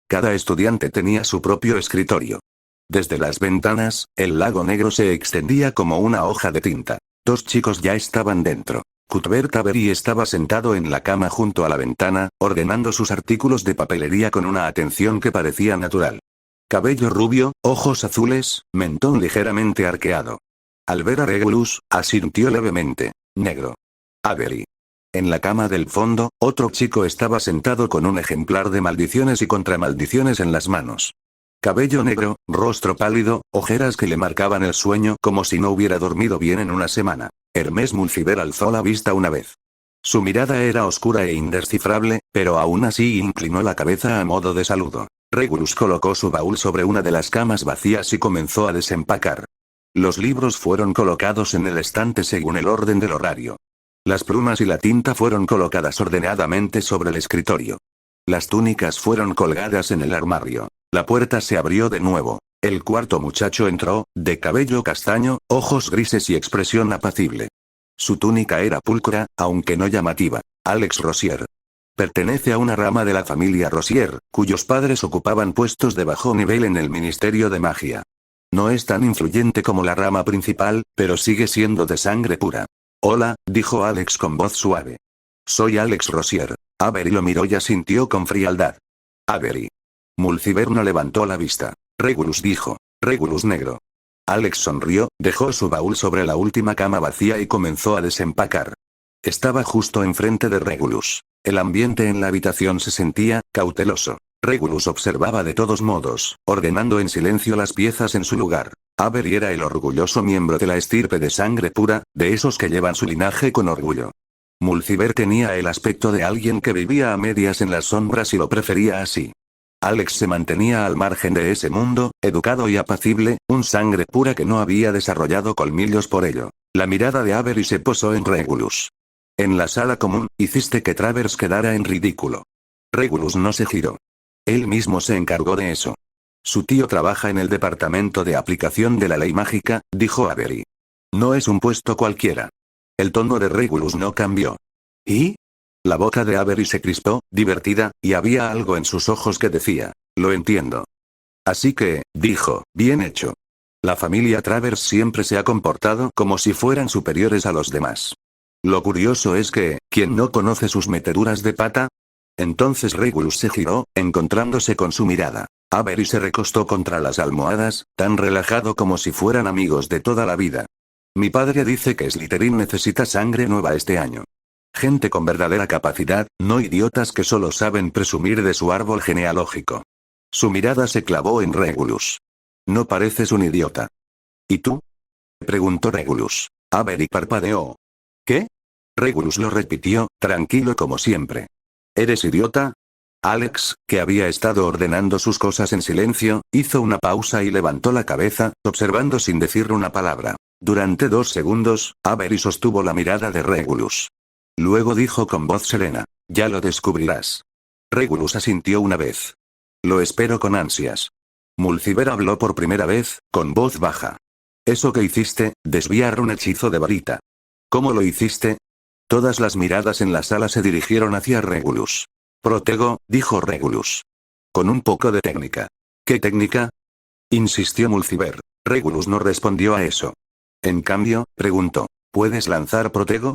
Cada estudiante tenía su propio escritorio. Desde las ventanas, el lago negro se extendía como una hoja de tinta. 2 chicos ya estaban dentro. Cuthbert Avery estaba sentado en la cama junto a la ventana, ordenando sus artículos de papelería con una atención que parecía natural. Cabello rubio, ojos azules, mentón ligeramente arqueado. Al ver a Regulus, asintió levemente. Negro. Avery. En la cama del fondo, otro chico estaba sentado con un ejemplar de Maldiciones y Contramaldiciones en las manos. Cabello negro, rostro pálido, ojeras que le marcaban el sueño como si no hubiera dormido bien en una semana. Hermès Mulciber alzó la vista una vez. Su mirada era oscura e indescifrable, pero aún así inclinó la cabeza a modo de saludo. Regulus colocó su baúl sobre una de las camas vacías y comenzó a desempacar. Los libros fueron colocados en el estante según el orden del horario. Las plumas y la tinta fueron colocadas ordenadamente sobre el escritorio. Las túnicas fueron colgadas en el armario. La puerta se abrió de nuevo. El cuarto muchacho entró, de cabello castaño, ojos grises y expresión apacible. Su túnica era pulcra, aunque no llamativa. Alex Rosier. Pertenece a una rama de la familia Rosier, cuyos padres ocupaban puestos de bajo nivel en el Ministerio de Magia. No es tan influyente como la rama principal, pero sigue siendo de sangre pura. Hola, dijo Alex con voz suave. Soy Alex Rosier. Avery lo miró y asintió con frialdad. Avery. Mulciber no levantó la vista. Regulus dijo. Regulus Negro. Alex sonrió, dejó su baúl sobre la última cama vacía y comenzó a desempacar. Estaba justo enfrente de Regulus. El ambiente en la habitación se sentía cauteloso. Regulus observaba de todos modos, ordenando en silencio las piezas en su lugar. Avery era el orgulloso miembro de la estirpe de sangre pura, de esos que llevan su linaje con orgullo. Mulciber tenía el aspecto de alguien que vivía a medias en las sombras y lo prefería así. Alex se mantenía al margen de ese mundo, educado y apacible, un sangre pura que no había desarrollado colmillos por ello. La mirada de Avery se posó en Regulus. En la sala común, hiciste que Travers quedara en ridículo. Regulus no se giró. Él mismo se encargó de eso. Su tío trabaja en el departamento de aplicación de la ley mágica, dijo Avery. No es un puesto cualquiera. El tono de Regulus no cambió. ¿Y? La boca de Avery se crispó, divertida, y había algo en sus ojos que decía, lo entiendo. Así que, dijo, bien hecho. La familia Travers siempre se ha comportado como si fueran superiores a los demás. Lo curioso es que, ¿quién no conoce sus meteduras de pata? Entonces Regulus se giró, encontrándose con su mirada. Avery se recostó contra las almohadas, tan relajado como si fueran amigos de toda la vida. Mi padre dice que Slytherin necesita sangre nueva este año. Gente con verdadera capacidad, no idiotas que solo saben presumir de su árbol genealógico. Su mirada se clavó en Regulus. No pareces un idiota. ¿Y tú? Preguntó Regulus. Avery parpadeó. ¿Qué? Regulus lo repitió, tranquilo como siempre. ¿Eres idiota? Alex, que había estado ordenando sus cosas en silencio, hizo una pausa y levantó la cabeza, observando sin decir una palabra. Durante 2 segundos, Avery sostuvo la mirada de Regulus. Luego dijo con voz serena, ya lo descubrirás. Regulus asintió una vez. Lo espero con ansias. Mulciber habló por primera vez, con voz baja. Eso que hiciste, desviar un hechizo de varita. ¿Cómo lo hiciste? Todas las miradas en la sala se dirigieron hacia Regulus. Protego, dijo Regulus. Con un poco de técnica. ¿Qué técnica? Insistió Mulciber. Regulus no respondió a eso. En cambio, preguntó, ¿puedes lanzar Protego?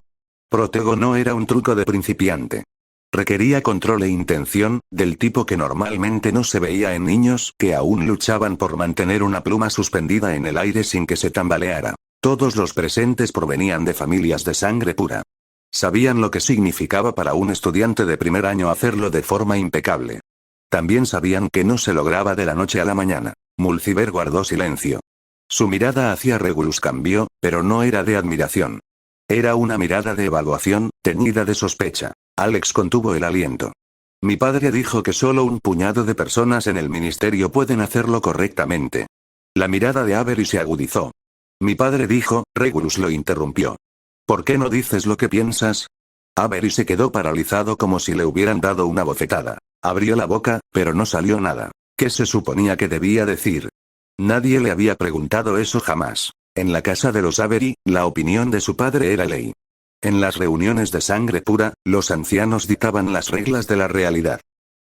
Protego no era un truco de principiante. Requería control e intención, del tipo que normalmente no se veía en niños que aún luchaban por mantener una pluma suspendida en el aire sin que se tambaleara. Todos los presentes provenían de familias de sangre pura. Sabían lo que significaba para un estudiante de primer año hacerlo de forma impecable. También sabían que no se lograba de la noche a la mañana. Mulciber guardó silencio. Su mirada hacia Regulus cambió, pero no era de admiración. Era una mirada de evaluación, teñida de sospecha. Alex contuvo el aliento. Mi padre dijo que solo un puñado de personas en el ministerio pueden hacerlo correctamente. La mirada de Avery se agudizó. Mi padre dijo, Regulus lo interrumpió. ¿Por qué no dices lo que piensas? Avery se quedó paralizado como si le hubieran dado una bofetada. Abrió la boca, pero no salió nada. ¿Qué se suponía que debía decir? Nadie le había preguntado eso jamás. En la casa de los Avery, la opinión de su padre era ley. En las reuniones de sangre pura, los ancianos dictaban las reglas de la realidad.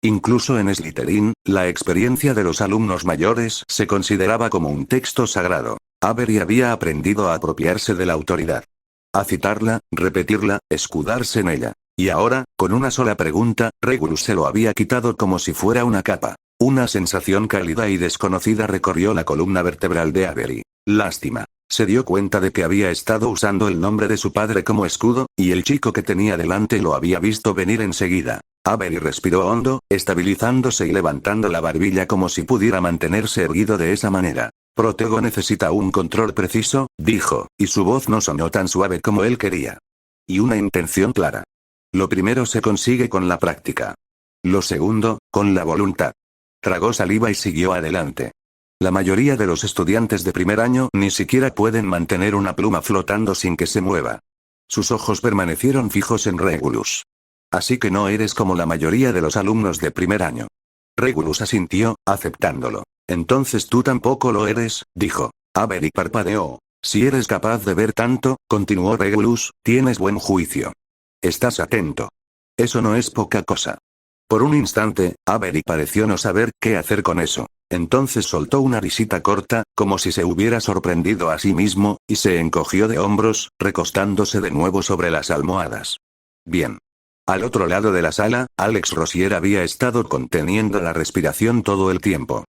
Incluso en Slytherin, la experiencia de los alumnos mayores se consideraba como un texto sagrado. Avery había aprendido a apropiarse de la autoridad. A citarla, repetirla, escudarse en ella. Y ahora, con una sola pregunta, Regulus se lo había quitado como si fuera una capa. Una sensación cálida y desconocida recorrió la columna vertebral de Avery. Lástima. Se dio cuenta de que había estado usando el nombre de su padre como escudo, y el chico que tenía delante lo había visto venir enseguida. Avery respiró hondo, estabilizándose y levantando la barbilla como si pudiera mantenerse erguido de esa manera. Protego necesita un control preciso, dijo, y su voz no sonó tan suave como él quería. Y una intención clara. Lo primero se consigue con la práctica. Lo segundo, con la voluntad. Tragó saliva y siguió adelante. La mayoría de los estudiantes de primer año ni siquiera pueden mantener una pluma flotando sin que se mueva. Sus ojos permanecieron fijos en Regulus. Así que no eres como la mayoría de los alumnos de primer año. Regulus asintió, aceptándolo. Entonces tú tampoco lo eres, dijo. Avery parpadeó. Si eres capaz de ver tanto, continuó Regulus, tienes buen juicio. Estás atento. Eso no es poca cosa. Por un instante, Avery pareció no saber qué hacer con eso. Entonces soltó una risita corta, como si se hubiera sorprendido a sí mismo, y se encogió de hombros, recostándose de nuevo sobre las almohadas. Bien. Al otro lado de la sala, Alex Rosier había estado conteniendo la respiración todo el tiempo.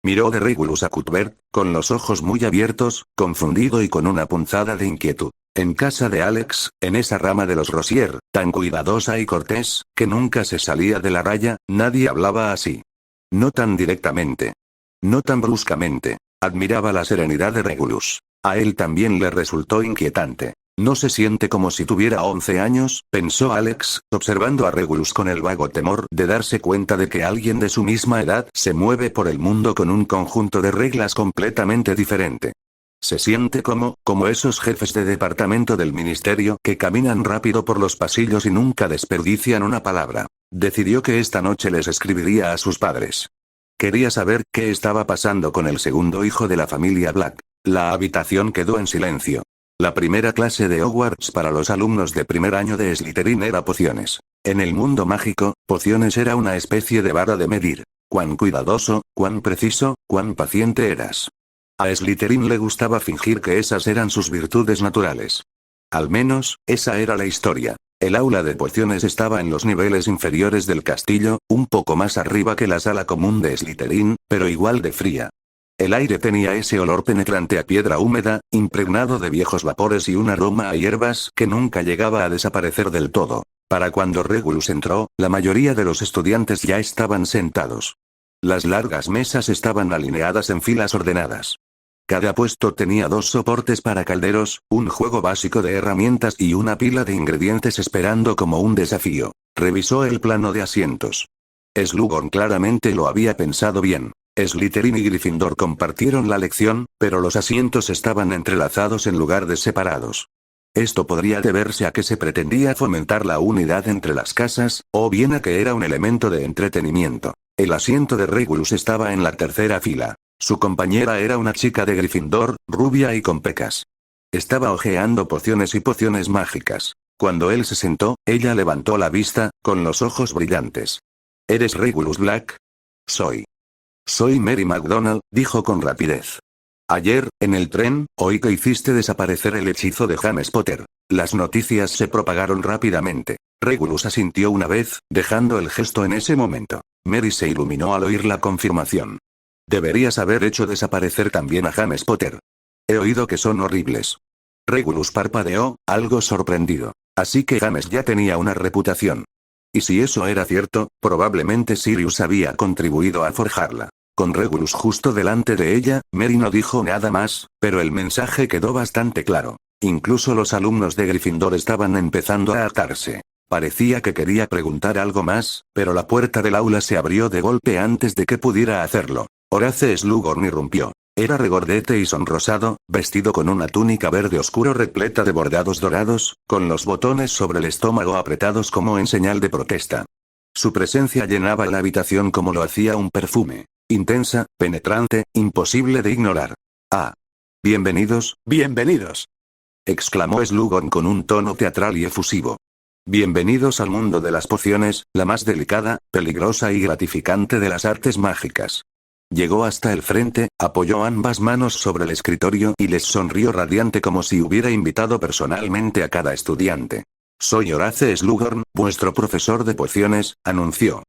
Miró de Regulus a Cuthbert, con los ojos muy abiertos, confundido y con una punzada de inquietud. En casa de Alex, en esa rama de los Rosier, tan cuidadosa y cortés, que nunca se salía de la raya, nadie hablaba así. No tan directamente. No tan bruscamente. Admiraba la serenidad de Regulus. A él también le resultó inquietante. No se siente como si tuviera 11 años, pensó Alex, observando a Regulus con el vago temor de darse cuenta de que alguien de su misma edad se mueve por el mundo con un conjunto de reglas completamente diferente. Se siente como esos jefes de departamento del ministerio que caminan rápido por los pasillos y nunca desperdician una palabra. Decidió que esta noche les escribiría a sus padres. Quería saber qué estaba pasando con el segundo hijo de la familia Black. La habitación quedó en silencio. La primera clase de Hogwarts para los alumnos de primer año de Slytherin era pociones. En el mundo mágico, pociones era una especie de vara de medir. Cuán cuidadoso, cuán preciso, cuán paciente eras. A Slytherin le gustaba fingir que esas eran sus virtudes naturales. Al menos, esa era la historia. El aula de pociones estaba en los niveles inferiores del castillo, un poco más arriba que la sala común de Slytherin, pero igual de fría. El aire tenía ese olor penetrante a piedra húmeda, impregnado de viejos vapores y un aroma a hierbas que nunca llegaba a desaparecer del todo. Para cuando Regulus entró, la mayoría de los estudiantes ya estaban sentados. Las largas mesas estaban alineadas en filas ordenadas. Cada puesto tenía 2 soportes para calderos, un juego básico de herramientas y una pila de ingredientes esperando como un desafío. Revisó el plano de asientos. Slughorn claramente lo había pensado bien. Slytherin y Gryffindor compartieron la lección, pero los asientos estaban entrelazados en lugar de separados. Esto podría deberse a que se pretendía fomentar la unidad entre las casas, o bien a que era un elemento de entretenimiento. El asiento de Regulus estaba en la tercera fila. Su compañera era una chica de Gryffindor, rubia y con pecas. Estaba hojeando pociones y pociones mágicas. Cuando él se sentó, ella levantó la vista, con los ojos brillantes. ¿Eres Regulus Black? Soy. Soy Mary McDonald, dijo con rapidez. Ayer, en el tren, oí que hiciste desaparecer el hechizo de James Potter. Las noticias se propagaron rápidamente. Regulus asintió una vez, dejando el gesto en ese momento. Mary se iluminó al oír la confirmación. Deberías haber hecho desaparecer también a James Potter. He oído que son horribles. Regulus parpadeó, algo sorprendido. Así que James ya tenía una reputación. Y si eso era cierto, probablemente Sirius había contribuido a forjarla. Con Regulus justo delante de ella, Mary no dijo nada más, pero el mensaje quedó bastante claro. Incluso los alumnos de Gryffindor estaban empezando a atarse. Parecía que quería preguntar algo más, pero la puerta del aula se abrió de golpe antes de que pudiera hacerlo. Horace Slughorn irrumpió. Era regordete y sonrosado, vestido con una túnica verde oscuro repleta de bordados dorados, con los botones sobre el estómago apretados como en señal de protesta. Su presencia llenaba la habitación como lo hacía un perfume. Intensa, penetrante, imposible de ignorar. Ah. Bienvenidos, bienvenidos. Exclamó Slughorn con un tono teatral y efusivo. Bienvenidos al mundo de las pociones, la más delicada, peligrosa y gratificante de las artes mágicas. Llegó hasta el frente, apoyó ambas manos sobre el escritorio y les sonrió radiante como si hubiera invitado personalmente a cada estudiante. Soy Horace Slughorn, vuestro profesor de pociones, anunció.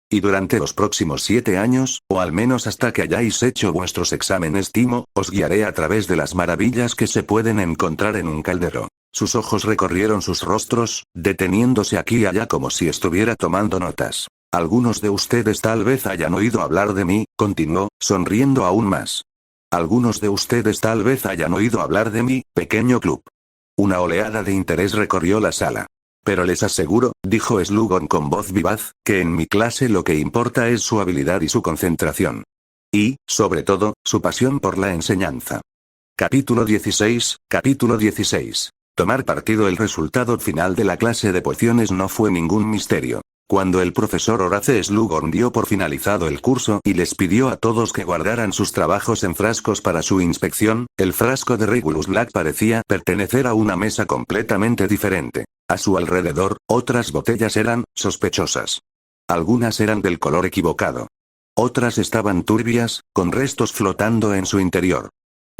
Y durante los próximos 7 años, o al menos hasta que hayáis hecho vuestros exámenes Timo, os guiaré a través de las maravillas que se pueden encontrar en un caldero. Sus ojos recorrieron sus rostros, deteniéndose aquí y allá como si estuviera tomando notas. Algunos de ustedes tal vez hayan oído hablar de mí, continuó, sonriendo aún más. Algunos de ustedes tal vez hayan oído hablar de mi pequeño club. Una oleada de interés recorrió la sala. Pero les aseguro, dijo Slughorn con voz vivaz, que en mi clase lo que importa es su habilidad y su concentración. Y, sobre todo, su pasión por la enseñanza. Capítulo 16. Tomar partido. El resultado final de la clase de pociones no fue ningún misterio. Cuando el profesor Horace Slughorn dio por finalizado el curso y les pidió a todos que guardaran sus trabajos en frascos para su inspección, el frasco de Regulus Black parecía pertenecer a una mesa completamente diferente. A su alrededor, otras botellas eran sospechosas. Algunas eran del color equivocado. Otras estaban turbias, con restos flotando en su interior.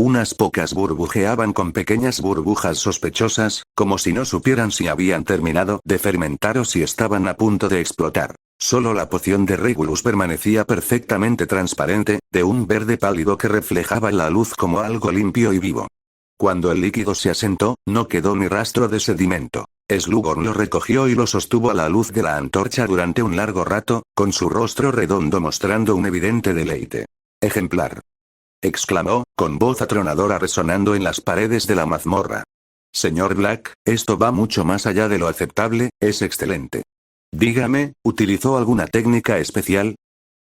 Unas pocas burbujeaban con pequeñas burbujas sospechosas, como si no supieran si habían terminado de fermentar o si estaban a punto de explotar. Solo la poción de Regulus permanecía perfectamente transparente, de un verde pálido que reflejaba la luz como algo limpio y vivo. Cuando el líquido se asentó, no quedó ni rastro de sedimento. Slughorn lo recogió y lo sostuvo a la luz de la antorcha durante un largo rato, con su rostro redondo mostrando un evidente deleite. Ejemplar. Exclamó, con voz atronadora resonando en las paredes de la mazmorra. Señor Black, esto va mucho más allá de lo aceptable, es excelente. Dígame, ¿utilizó alguna técnica especial?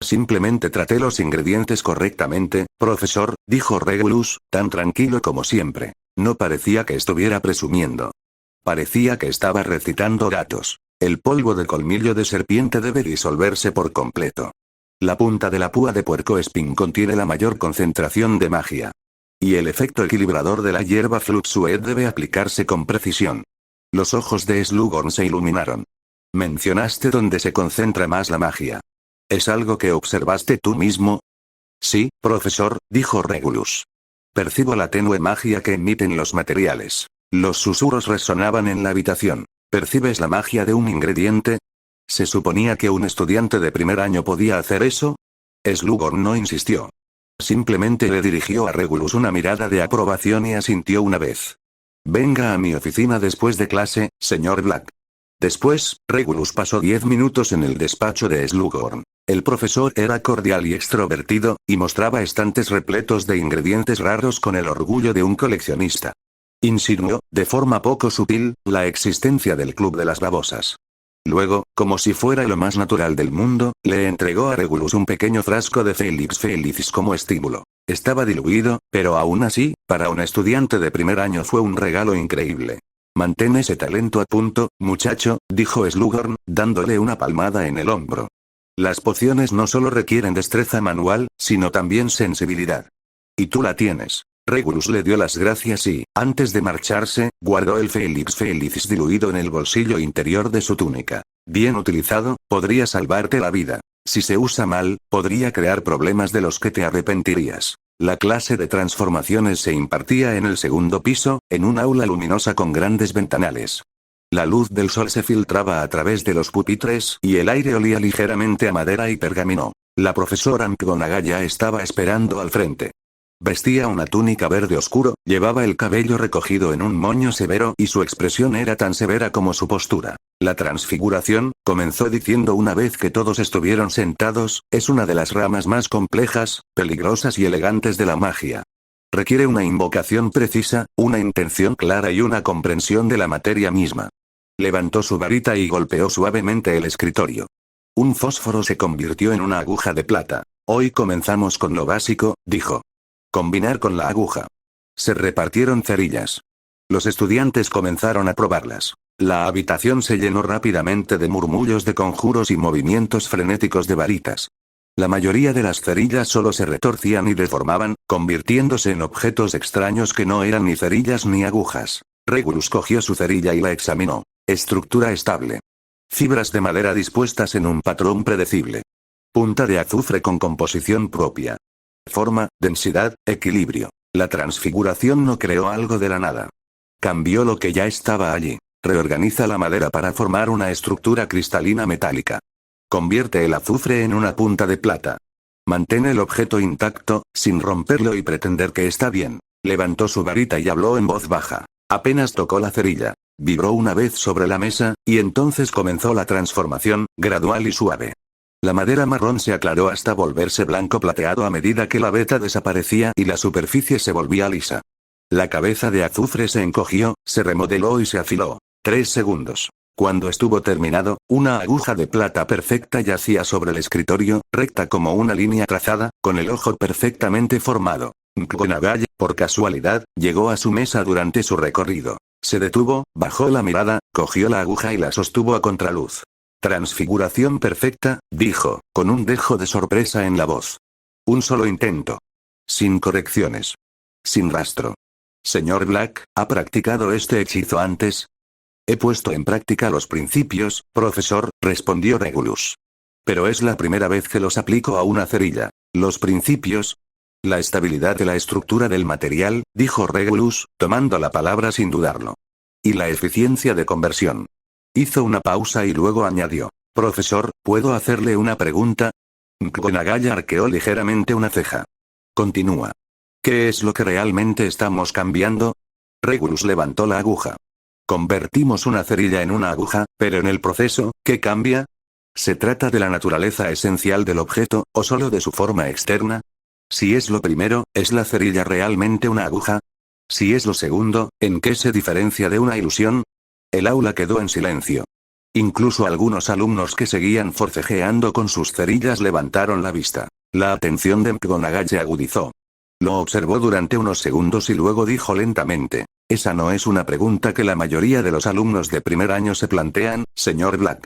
Simplemente traté los ingredientes correctamente, profesor, dijo Regulus, tan tranquilo como siempre. No parecía que estuviera presumiendo. Parecía que estaba recitando datos. El polvo de colmillo de serpiente debe disolverse por completo. La punta de la púa de puercoespín contiene la mayor concentración de magia. Y el efecto equilibrador de la hierba Fluxuet debe aplicarse con precisión. Los ojos de Slughorn se iluminaron. Mencionaste dónde se concentra más la magia. ¿Es algo que observaste tú mismo? Sí, profesor, dijo Regulus. Percibo la tenue magia que emiten los materiales. Los susurros resonaban en la habitación. ¿Percibes la magia de un ingrediente? ¿Se suponía que un estudiante de primer año podía hacer eso? Slughorn no insistió. Simplemente le dirigió a Regulus una mirada de aprobación y asintió una vez. Venga a mi oficina después de clase, señor Black. Después, Regulus pasó 10 minutos en el despacho de Slughorn. El profesor era cordial y extrovertido, y mostraba estantes repletos de ingredientes raros con el orgullo de un coleccionista. Insinuó, de forma poco sutil, la existencia del Club de las Babosas. Luego, como si fuera lo más natural del mundo, le entregó a Regulus un pequeño frasco de Felix Felicis como estímulo. Estaba diluido, pero aún así, para un estudiante de primer año fue un regalo increíble. Mantén ese talento a punto, muchacho, dijo Slughorn, dándole una palmada en el hombro. Las pociones no solo requieren destreza manual, sino también sensibilidad. Y tú la tienes. Regulus le dio las gracias y, antes de marcharse, guardó el Felix Felicis diluido en el bolsillo interior de su túnica. Bien utilizado, podría salvarte la vida. Si se usa mal, podría crear problemas de los que te arrepentirías. La clase de transformaciones se impartía en el segundo piso, en un aula luminosa con grandes ventanales. La luz del sol se filtraba a través de los pupitres y el aire olía ligeramente a madera y pergamino. La profesora McGonagall estaba esperando al frente. Vestía una túnica verde oscuro, llevaba el cabello recogido en un moño severo y su expresión era tan severa como su postura. La transfiguración, comenzó diciendo una vez que todos estuvieron sentados, es una de las ramas más complejas, peligrosas y elegantes de la magia. Requiere una invocación precisa, una intención clara y una comprensión de la materia misma. Levantó su varita y golpeó suavemente el escritorio. Un fósforo se convirtió en una aguja de plata. Hoy comenzamos con lo básico, dijo. Combinar con la aguja. Se repartieron cerillas. Los estudiantes comenzaron a probarlas. La habitación se llenó rápidamente de murmullos de conjuros y movimientos frenéticos de varitas. La mayoría de las cerillas solo se retorcían y deformaban, convirtiéndose en objetos extraños que no eran ni cerillas ni agujas. Regulus cogió su cerilla y la examinó. Estructura estable. Fibras de madera dispuestas en un patrón predecible. Punta de azufre con composición propia. Forma, densidad, equilibrio. La transfiguración no creó algo de la nada. Cambió lo que ya estaba allí. Reorganiza la madera para formar una estructura cristalina metálica. Convierte el azufre en una punta de plata. Mantén el objeto intacto, sin romperlo y pretender que está bien. Levantó su varita y habló en voz baja. Apenas tocó la cerilla. Vibró una vez sobre la mesa, y entonces comenzó la transformación, gradual y suave. La madera marrón se aclaró hasta volverse blanco plateado a medida que la veta desaparecía y la superficie se volvía lisa. La cabeza de azufre se encogió, se remodeló y se afiló. 3 segundos. Cuando estuvo terminado, una aguja de plata perfecta yacía sobre el escritorio, recta como una línea trazada, con el ojo perfectamente formado. McGonagall, por casualidad, llegó a su mesa durante su recorrido. Se detuvo, bajó la mirada, cogió la aguja y la sostuvo a contraluz. Transfiguración perfecta, dijo, con un dejo de sorpresa en la voz. Un solo intento. Sin correcciones. Sin rastro. Señor Black, ¿ha practicado este hechizo antes? He puesto en práctica los principios, profesor, respondió Regulus. Pero es la primera vez que los aplico a una cerilla. ¿Los principios? La estabilidad de la estructura del material, dijo Regulus, tomando la palabra sin dudarlo. Y la eficiencia de conversión. Hizo una pausa y luego añadió. Profesor, ¿puedo hacerle una pregunta? McGonagall arqueó ligeramente una ceja. Continúa. ¿Qué es lo que realmente estamos cambiando? Regulus levantó la aguja. Convertimos una cerilla en una aguja, pero en el proceso, ¿qué cambia? ¿Se trata de la naturaleza esencial del objeto, o solo de su forma externa? Si es lo primero, ¿es la cerilla realmente una aguja? Si es lo segundo, ¿en qué se diferencia de una ilusión? El aula quedó en silencio. Incluso algunos alumnos que seguían forcejeando con sus cerillas levantaron la vista. La atención de McGonagall se agudizó. Lo observó durante unos segundos y luego dijo lentamente. Esa no es una pregunta que la mayoría de los alumnos de primer año se plantean, señor Black.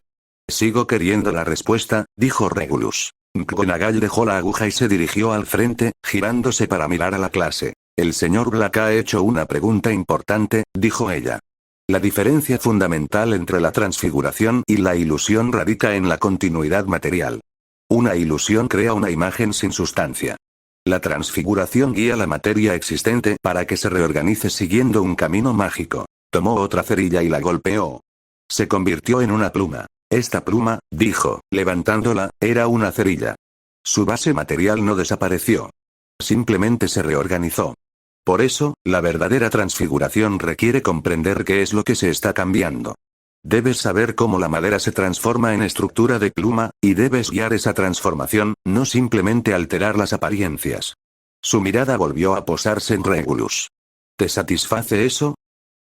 Sigo queriendo la respuesta, dijo Regulus. McGonagall dejó la aguja y se dirigió al frente, girándose para mirar a la clase. El señor Black ha hecho una pregunta importante, dijo ella. La diferencia fundamental entre la transfiguración y la ilusión radica en la continuidad material. Una ilusión crea una imagen sin sustancia. La transfiguración guía la materia existente para que se reorganice siguiendo un camino mágico. Tomó otra cerilla y la golpeó. Se convirtió en una pluma. Esta pluma, dijo, levantándola, era una cerilla. Su base material no desapareció. Simplemente se reorganizó. Por eso, la verdadera transfiguración requiere comprender qué es lo que se está cambiando. Debes saber cómo la madera se transforma en estructura de pluma, y debes guiar esa transformación, no simplemente alterar las apariencias. Su mirada volvió a posarse en Regulus. ¿Te satisface eso?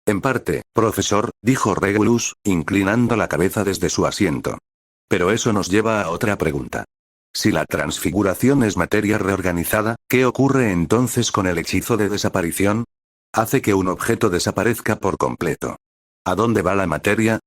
En parte, profesor, dijo Regulus, inclinando la cabeza desde su asiento. Pero eso nos lleva a otra pregunta. Si la transfiguración es materia reorganizada, ¿qué ocurre entonces con el hechizo de desaparición? Hace que un objeto desaparezca por completo. ¿A dónde va la materia?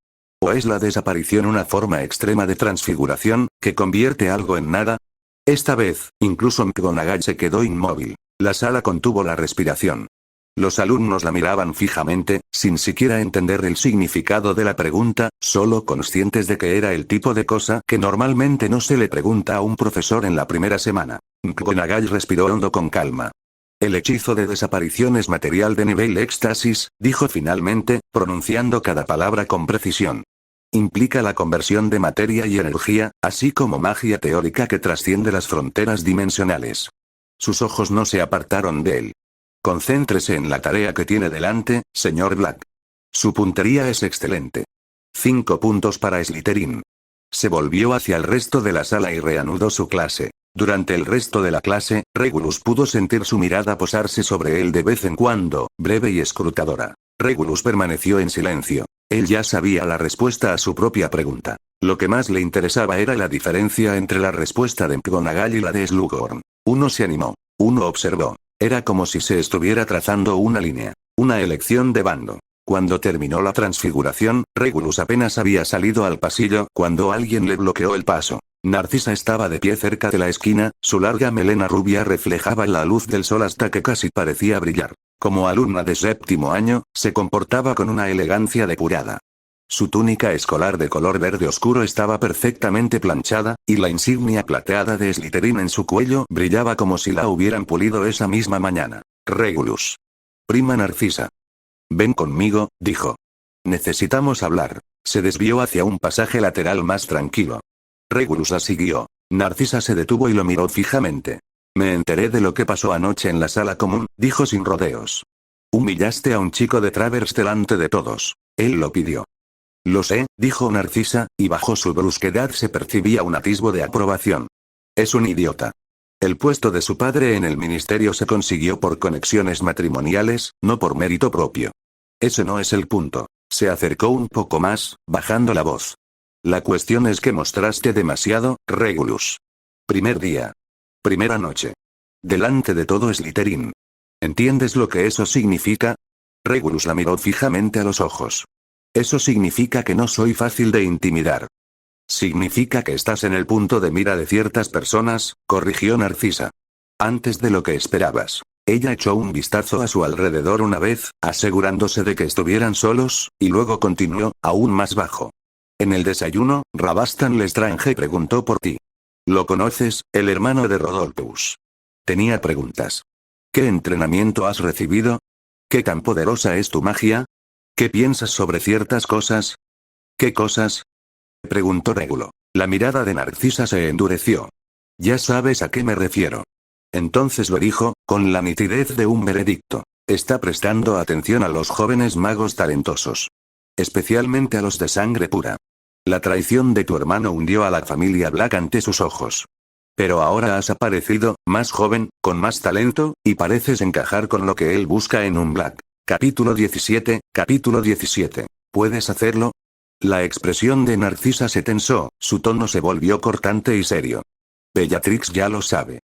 ¿O es la desaparición una forma extrema de transfiguración, que convierte algo en nada? Esta vez, incluso McGonagall se quedó inmóvil. La sala contuvo la respiración. Los alumnos la miraban fijamente, sin siquiera entender el significado de la pregunta, solo conscientes de que era el tipo de cosa que normalmente no se le pregunta a un profesor en la primera semana. McGonagall respiró hondo con calma. El hechizo de desaparición es material de nivel éxtasis, dijo finalmente, pronunciando cada palabra con precisión. Implica la conversión de materia y energía, así como magia teórica que trasciende las fronteras dimensionales. Sus ojos no se apartaron de él. Concéntrese en la tarea que tiene delante, señor Black. Su puntería es excelente. 5 puntos para Slytherin. Se volvió hacia el resto de la sala y reanudó su clase. Durante el resto de la clase, Regulus pudo sentir su mirada posarse sobre él de vez en cuando, breve y escrutadora. Regulus permaneció en silencio. Él ya sabía la respuesta a su propia pregunta. Lo que más le interesaba era la diferencia entre la respuesta de McGonagall y la de Slughorn. Uno se animó. Uno observó. Era como si se estuviera trazando una línea. Una elección de bando. Cuando terminó la transfiguración, Regulus apenas había salido al pasillo cuando alguien le bloqueó el paso. Narcisa estaba de pie cerca de la esquina, su larga melena rubia reflejaba la luz del sol hasta que casi parecía brillar. Como alumna de séptimo año, se comportaba con una elegancia depurada. Su túnica escolar de color verde oscuro estaba perfectamente planchada, y la insignia plateada de Slytherin en su cuello brillaba como si la hubieran pulido esa misma mañana. Regulus. Prima Narcisa. Ven conmigo, dijo. Necesitamos hablar. Se desvió hacia un pasaje lateral más tranquilo. Regulus la siguió. Narcisa se detuvo y lo miró fijamente. Me enteré de lo que pasó anoche en la sala común, dijo sin rodeos. Humillaste a un chico de Travers delante de todos. Él lo pidió. Lo sé, dijo Narcisa, y bajo su brusquedad se percibía un atisbo de aprobación. Es un idiota. El puesto de su padre en el ministerio se consiguió por conexiones matrimoniales, no por mérito propio. Ese no es el punto. Se acercó un poco más, bajando la voz. La cuestión es que mostraste demasiado, Regulus. Primer día. Primera noche. Delante de todo Slytherin. ¿Entiendes lo que eso significa? Regulus la miró fijamente a los ojos. Eso significa que no soy fácil de intimidar. Significa que estás en el punto de mira de ciertas personas, corrigió Narcisa. Antes de lo que esperabas. Ella echó un vistazo a su alrededor una vez, asegurándose de que estuvieran solos, y luego continuó, aún más bajo. En el desayuno, Rabastan Lestrange preguntó por ti. ¿Lo conoces, el hermano de Rodolphus? Tenía preguntas. ¿Qué entrenamiento has recibido? ¿Qué tan poderosa es tu magia? ¿Qué piensas sobre ciertas cosas? ¿Qué cosas? Preguntó Regulo. La mirada de Narcisa se endureció. Ya sabes a qué me refiero. Entonces lo dijo, con la nitidez de un veredicto. Está prestando atención a los jóvenes magos talentosos. Especialmente a los de sangre pura. La traición de tu hermano hundió a la familia Black ante sus ojos. Pero ahora has aparecido, más joven, con más talento, y pareces encajar con lo que él busca en un Black. Capítulo 17, capítulo 17. ¿Puedes hacerlo? La expresión de Narcisa se tensó, su tono se volvió cortante y serio. Bellatrix ya lo sabe.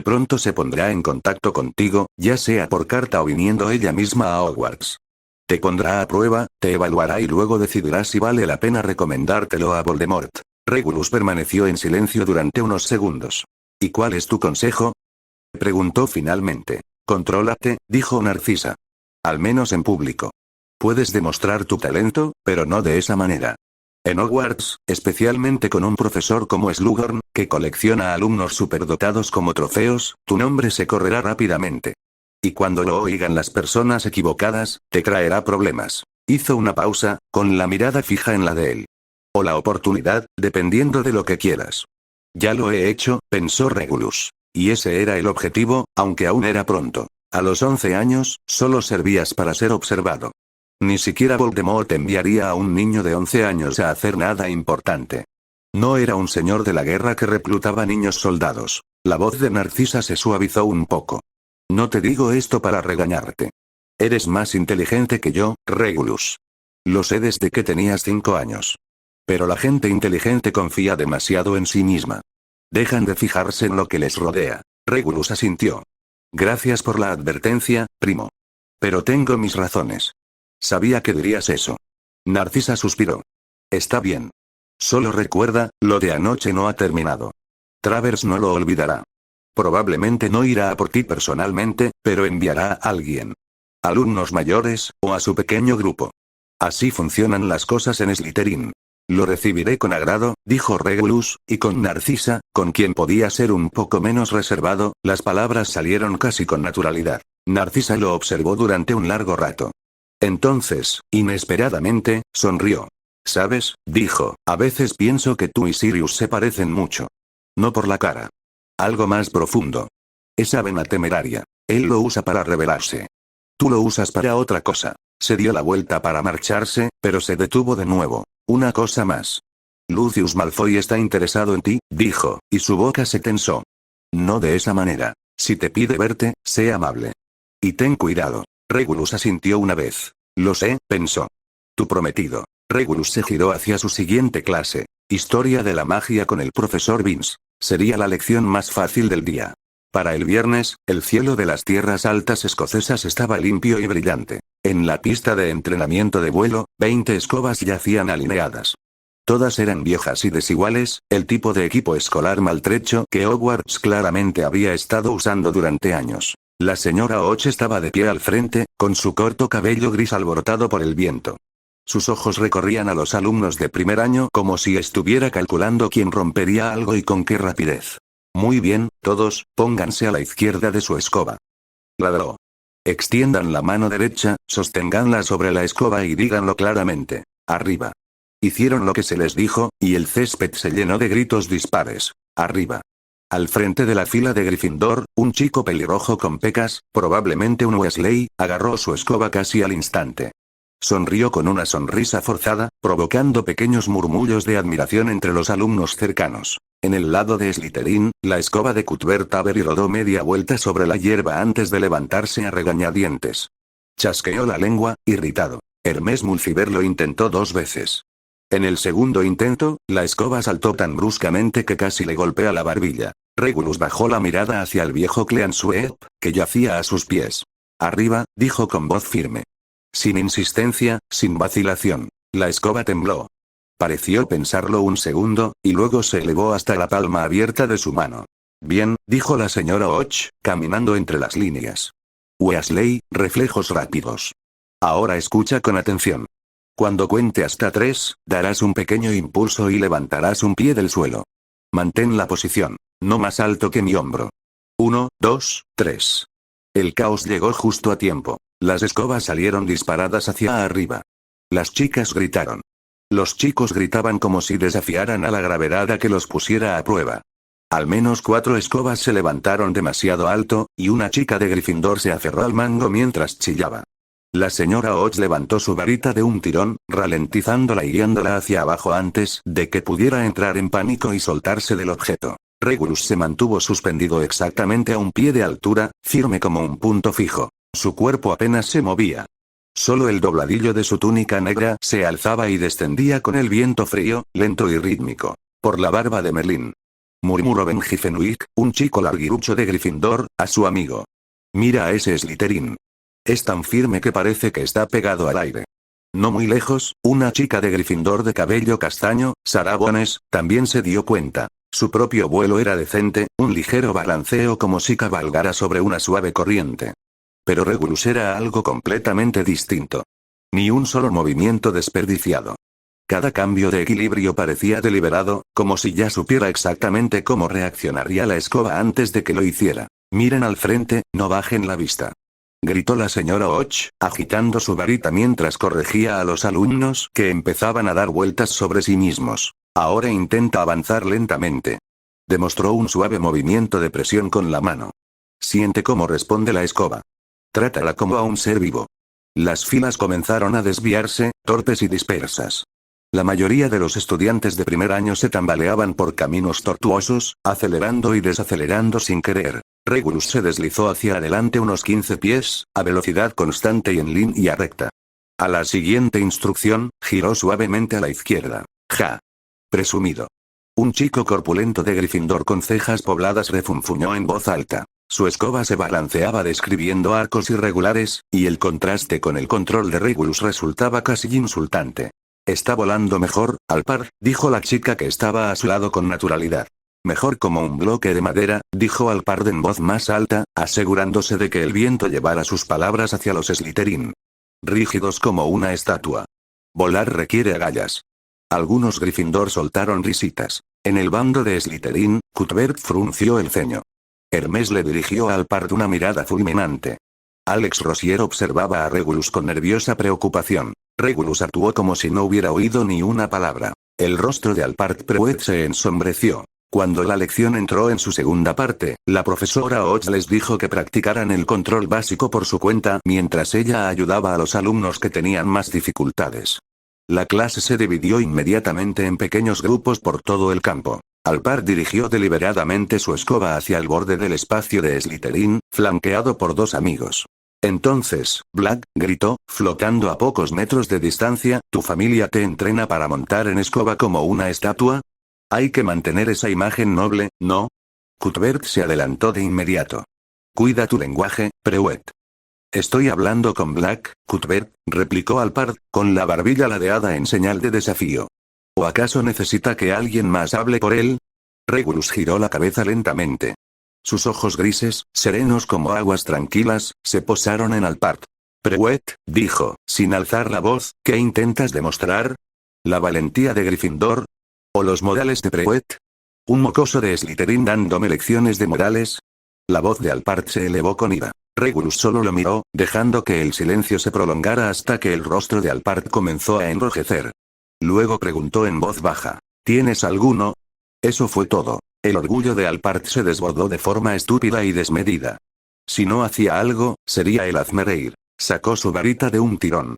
Pronto se pondrá en contacto contigo, ya sea por carta o viniendo ella misma a Hogwarts. Te pondrá a prueba, te evaluará y luego decidirá si vale la pena recomendártelo a Voldemort. Regulus permaneció en silencio durante unos segundos. ¿Y cuál es tu consejo? Preguntó finalmente. Contrólate, dijo Narcisa. Al menos en público. Puedes demostrar tu talento, pero no de esa manera. En Hogwarts, especialmente con un profesor como Slughorn, que colecciona alumnos superdotados como trofeos, tu nombre se correrá rápidamente. Y cuando lo oigan las personas equivocadas, te traerá problemas. Hizo una pausa, con la mirada fija en la de él. O la oportunidad, dependiendo de lo que quieras. Ya lo he hecho, pensó Regulus. Y ese era el objetivo, aunque aún era pronto. A los 11 años, solo servías para ser observado. Ni siquiera Voldemort enviaría a un niño de 11 años a hacer nada importante. No era un señor de la guerra que reclutaba niños soldados. La voz de Narcisa se suavizó un poco. No te digo esto para regañarte. Eres más inteligente que yo, Regulus. Lo sé desde que tenías 5 años. Pero la gente inteligente confía demasiado en sí misma. Dejan de fijarse en lo que les rodea. Regulus asintió. Gracias por la advertencia, primo. Pero tengo mis razones. Sabía que dirías eso. Narcisa suspiró. Está bien. Solo recuerda, lo de anoche no ha terminado. Travers no lo olvidará. Probablemente no irá a por ti personalmente, pero enviará a alguien. alumnos mayores, o a su pequeño grupo. Así funcionan las cosas en Slytherin. Lo recibiré con agrado, dijo Regulus, y con Narcisa, con quien podía ser un poco menos reservado, las palabras salieron casi con naturalidad. Narcisa lo observó durante un largo rato. Entonces, inesperadamente, sonrió. ¿Sabes? Dijo, a veces pienso que tú y Sirius se parecen mucho. No por la cara. Algo más profundo. Esa vena temeraria. Él lo usa para rebelarse. Tú lo usas para otra cosa. Se dio la vuelta para marcharse, pero se detuvo de nuevo. Una cosa más. Lucius Malfoy está interesado en ti, dijo, y su boca se tensó. No de esa manera. Si te pide verte, sé amable. Y ten cuidado. Regulus asintió una vez. Lo sé, pensó. Tu prometido. Regulus se giró hacia su siguiente clase. Historia de la magia con el profesor Vince. Sería la lección más fácil del día. Para el viernes, el cielo de las tierras altas escocesas estaba limpio y brillante. En la pista de entrenamiento de vuelo, 20 escobas yacían alineadas. Todas eran viejas y desiguales, el tipo de equipo escolar maltrecho que Hogwarts claramente había estado usando durante años. La señora Och estaba de pie al frente, con su corto cabello gris alborotado por el viento. Sus ojos recorrían a los alumnos de primer año como si estuviera calculando quién rompería algo y con qué rapidez. Muy bien, todos, pónganse a la izquierda de su escoba. Ladró. Extiendan la mano derecha, sosténganla sobre la escoba y díganlo claramente. Arriba. Hicieron lo que se les dijo, y el césped se llenó de gritos dispares. Arriba. Al frente de la fila de Gryffindor, un chico pelirrojo con pecas, probablemente un Weasley, agarró su escoba casi al instante. Sonrió con una sonrisa forzada, provocando pequeños murmullos de admiración entre los alumnos cercanos. En el lado de Slytherin, la escoba de Cuthbert Avery rodó media vuelta sobre la hierba antes de levantarse a regañadientes. Chasqueó la lengua, irritado. Hermès Mulciber lo intentó 2 veces. En el segundo intento, la escoba saltó tan bruscamente que casi le golpea la barbilla. Regulus bajó la mirada hacia el viejo Cleansuep, que yacía a sus pies. Arriba, dijo con voz firme. Sin insistencia, sin vacilación. La escoba tembló. Pareció pensarlo un segundo, y luego se elevó hasta la palma abierta de su mano. Bien, dijo la señora Och, caminando entre las líneas. Weasley, reflejos rápidos. Ahora escucha con atención. Cuando cuente hasta 3, darás un pequeño impulso y levantarás un pie del suelo. Mantén la posición, no más alto que mi hombro. 1, 2, 3. El caos llegó justo a tiempo. Las escobas salieron disparadas hacia arriba. Las chicas gritaron. Los chicos gritaban como si desafiaran a la gravedad a que los pusiera a prueba. Al menos 4 escobas se levantaron demasiado alto, y una chica de Gryffindor se aferró al mango mientras chillaba. La señora Och levantó su varita de un tirón, ralentizándola y guiándola hacia abajo antes de que pudiera entrar en pánico y soltarse del objeto. Regulus se mantuvo suspendido exactamente a un pie de altura, firme como un punto fijo. Su cuerpo apenas se movía. Solo el dobladillo de su túnica negra se alzaba y descendía con el viento frío, lento y rítmico. Por la barba de Merlín. Murmuró Benji Fenwick, un chico larguirucho de Gryffindor, a su amigo. Mira a ese Slytherin. Es tan firme que parece que está pegado al aire. No muy lejos, una chica de Gryffindor de cabello castaño, Sarah Bones, también se dio cuenta. Su propio vuelo era decente, un ligero balanceo como si cabalgara sobre una suave corriente. Pero Regulus era algo completamente distinto. Ni un solo movimiento desperdiciado. Cada cambio de equilibrio parecía deliberado, como si ya supiera exactamente cómo reaccionaría la escoba antes de que lo hiciera. Miren al frente, no bajen la vista. Gritó la señora Och, agitando su varita mientras corregía a los alumnos que empezaban a dar vueltas sobre sí mismos. Ahora intenta avanzar lentamente. Demostró un suave movimiento de presión con la mano. Siente cómo responde la escoba. Trátala como a un ser vivo. Las filas comenzaron a desviarse, torpes y dispersas. La mayoría de los estudiantes de primer año se tambaleaban por caminos tortuosos, acelerando y desacelerando sin querer. Regulus se deslizó hacia adelante unos 15 pies, a velocidad constante y en línea recta. A la siguiente instrucción, giró suavemente a la izquierda. Ja. Presumido. Un chico corpulento de Gryffindor con cejas pobladas refunfuñó en voz alta. Su escoba se balanceaba describiendo arcos irregulares, y el contraste con el control de Regulus resultaba casi insultante. Está volando mejor, al par, dijo la chica que estaba a su lado con naturalidad. Mejor como un bloque de madera, dijo Alpard en voz más alta, asegurándose de que el viento llevara sus palabras hacia los Slytherin. Rígidos como una estatua. Volar requiere agallas. Algunos Gryffindor soltaron risitas. En el bando de Slytherin, Cuthbert frunció el ceño. Hermes le dirigió a Alpard una mirada fulminante. Alex Rosier observaba a Regulus con nerviosa preocupación. Regulus actuó como si no hubiera oído ni una palabra. El rostro de Alpard Prewett se ensombreció. Cuando la lección entró en su segunda parte, la profesora Oates les dijo que practicaran el control básico por su cuenta mientras ella ayudaba a los alumnos que tenían más dificultades. La clase se dividió inmediatamente en pequeños grupos por todo el campo. Alpard dirigió deliberadamente su escoba hacia el borde del espacio de Slytherin, flanqueado por dos amigos. Entonces, Black, gritó, flotando a pocos metros de distancia, ¿tu familia te entrena para montar en escoba como una estatua? Hay que mantener esa imagen noble, ¿no? Cuthbert se adelantó de inmediato. Cuida tu lenguaje, Prewett. Estoy hablando con Black, Cuthbert, replicó Alpard, con la barbilla ladeada en señal de desafío. ¿O acaso necesita que alguien más hable por él? Regulus giró la cabeza lentamente. Sus ojos grises, serenos como aguas tranquilas, se posaron en Alpard. Prewett, dijo, sin alzar la voz, ¿qué intentas demostrar? ¿La valentía de Gryffindor? ¿O los modales de Prewett? ¿Un mocoso de Slytherin dándome lecciones de modales? La voz de Alpard se elevó con ira. Regulus solo lo miró, dejando que el silencio se prolongara hasta que el rostro de Alpard comenzó a enrojecer. Luego preguntó en voz baja. ¿Tienes alguno? Eso fue todo. El orgullo de Alpard se desbordó de forma estúpida y desmedida. Si no hacía algo, sería el hazmereír. Sacó su varita de un tirón.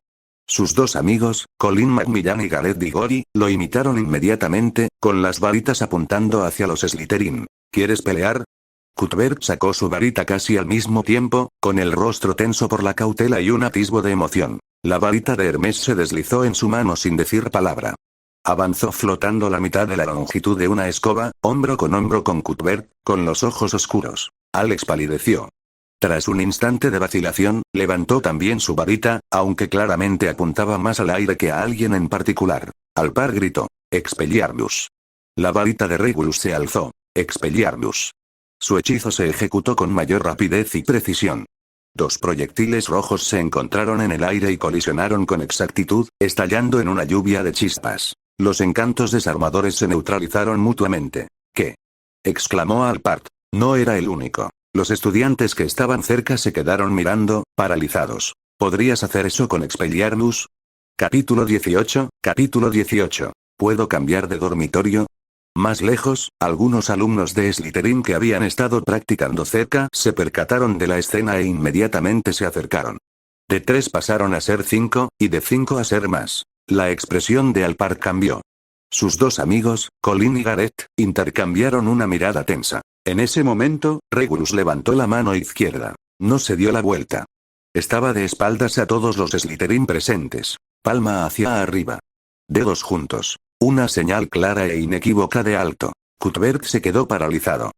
Sus dos amigos, Colin Macmillan y Gareth Diggory, lo imitaron inmediatamente, con las varitas apuntando hacia los Slytherin. ¿Quieres pelear? Cuthbert sacó su varita casi al mismo tiempo, con el rostro tenso por la cautela y un atisbo de emoción. La varita de Hermes se deslizó en su mano sin decir palabra. Avanzó flotando la mitad de la longitud de una escoba, hombro con Cuthbert, con los ojos oscuros. Alex palideció. Tras un instante de vacilación, levantó también su varita, aunque claramente apuntaba más al aire que a alguien en particular. Alpard gritó. Expelliarmus. La varita de Regulus se alzó. Expelliarmus. Su hechizo se ejecutó con mayor rapidez y precisión. Dos proyectiles rojos se encontraron en el aire y colisionaron con exactitud, estallando en una lluvia de chispas. Los encantos desarmadores se neutralizaron mutuamente. ¿Qué? Exclamó Alpard. No era el único. Los estudiantes que estaban cerca se quedaron mirando, paralizados. ¿Podrías hacer eso con Expelliarmus? Capítulo 18. ¿Puedo cambiar de dormitorio? Más lejos, algunos alumnos de Slytherin que habían estado practicando cerca se percataron de la escena e inmediatamente se acercaron. De 3 pasaron a ser 5, y de 5 a ser más. La expresión de Alpard cambió. Sus dos amigos, Colin y Gareth, intercambiaron una mirada tensa. En ese momento, Regulus levantó la mano izquierda. No se dio la vuelta. Estaba de espaldas a todos los Slytherin presentes. Palma hacia arriba. Dedos juntos. Una señal clara e inequívoca de alto. Cuthbert se quedó paralizado.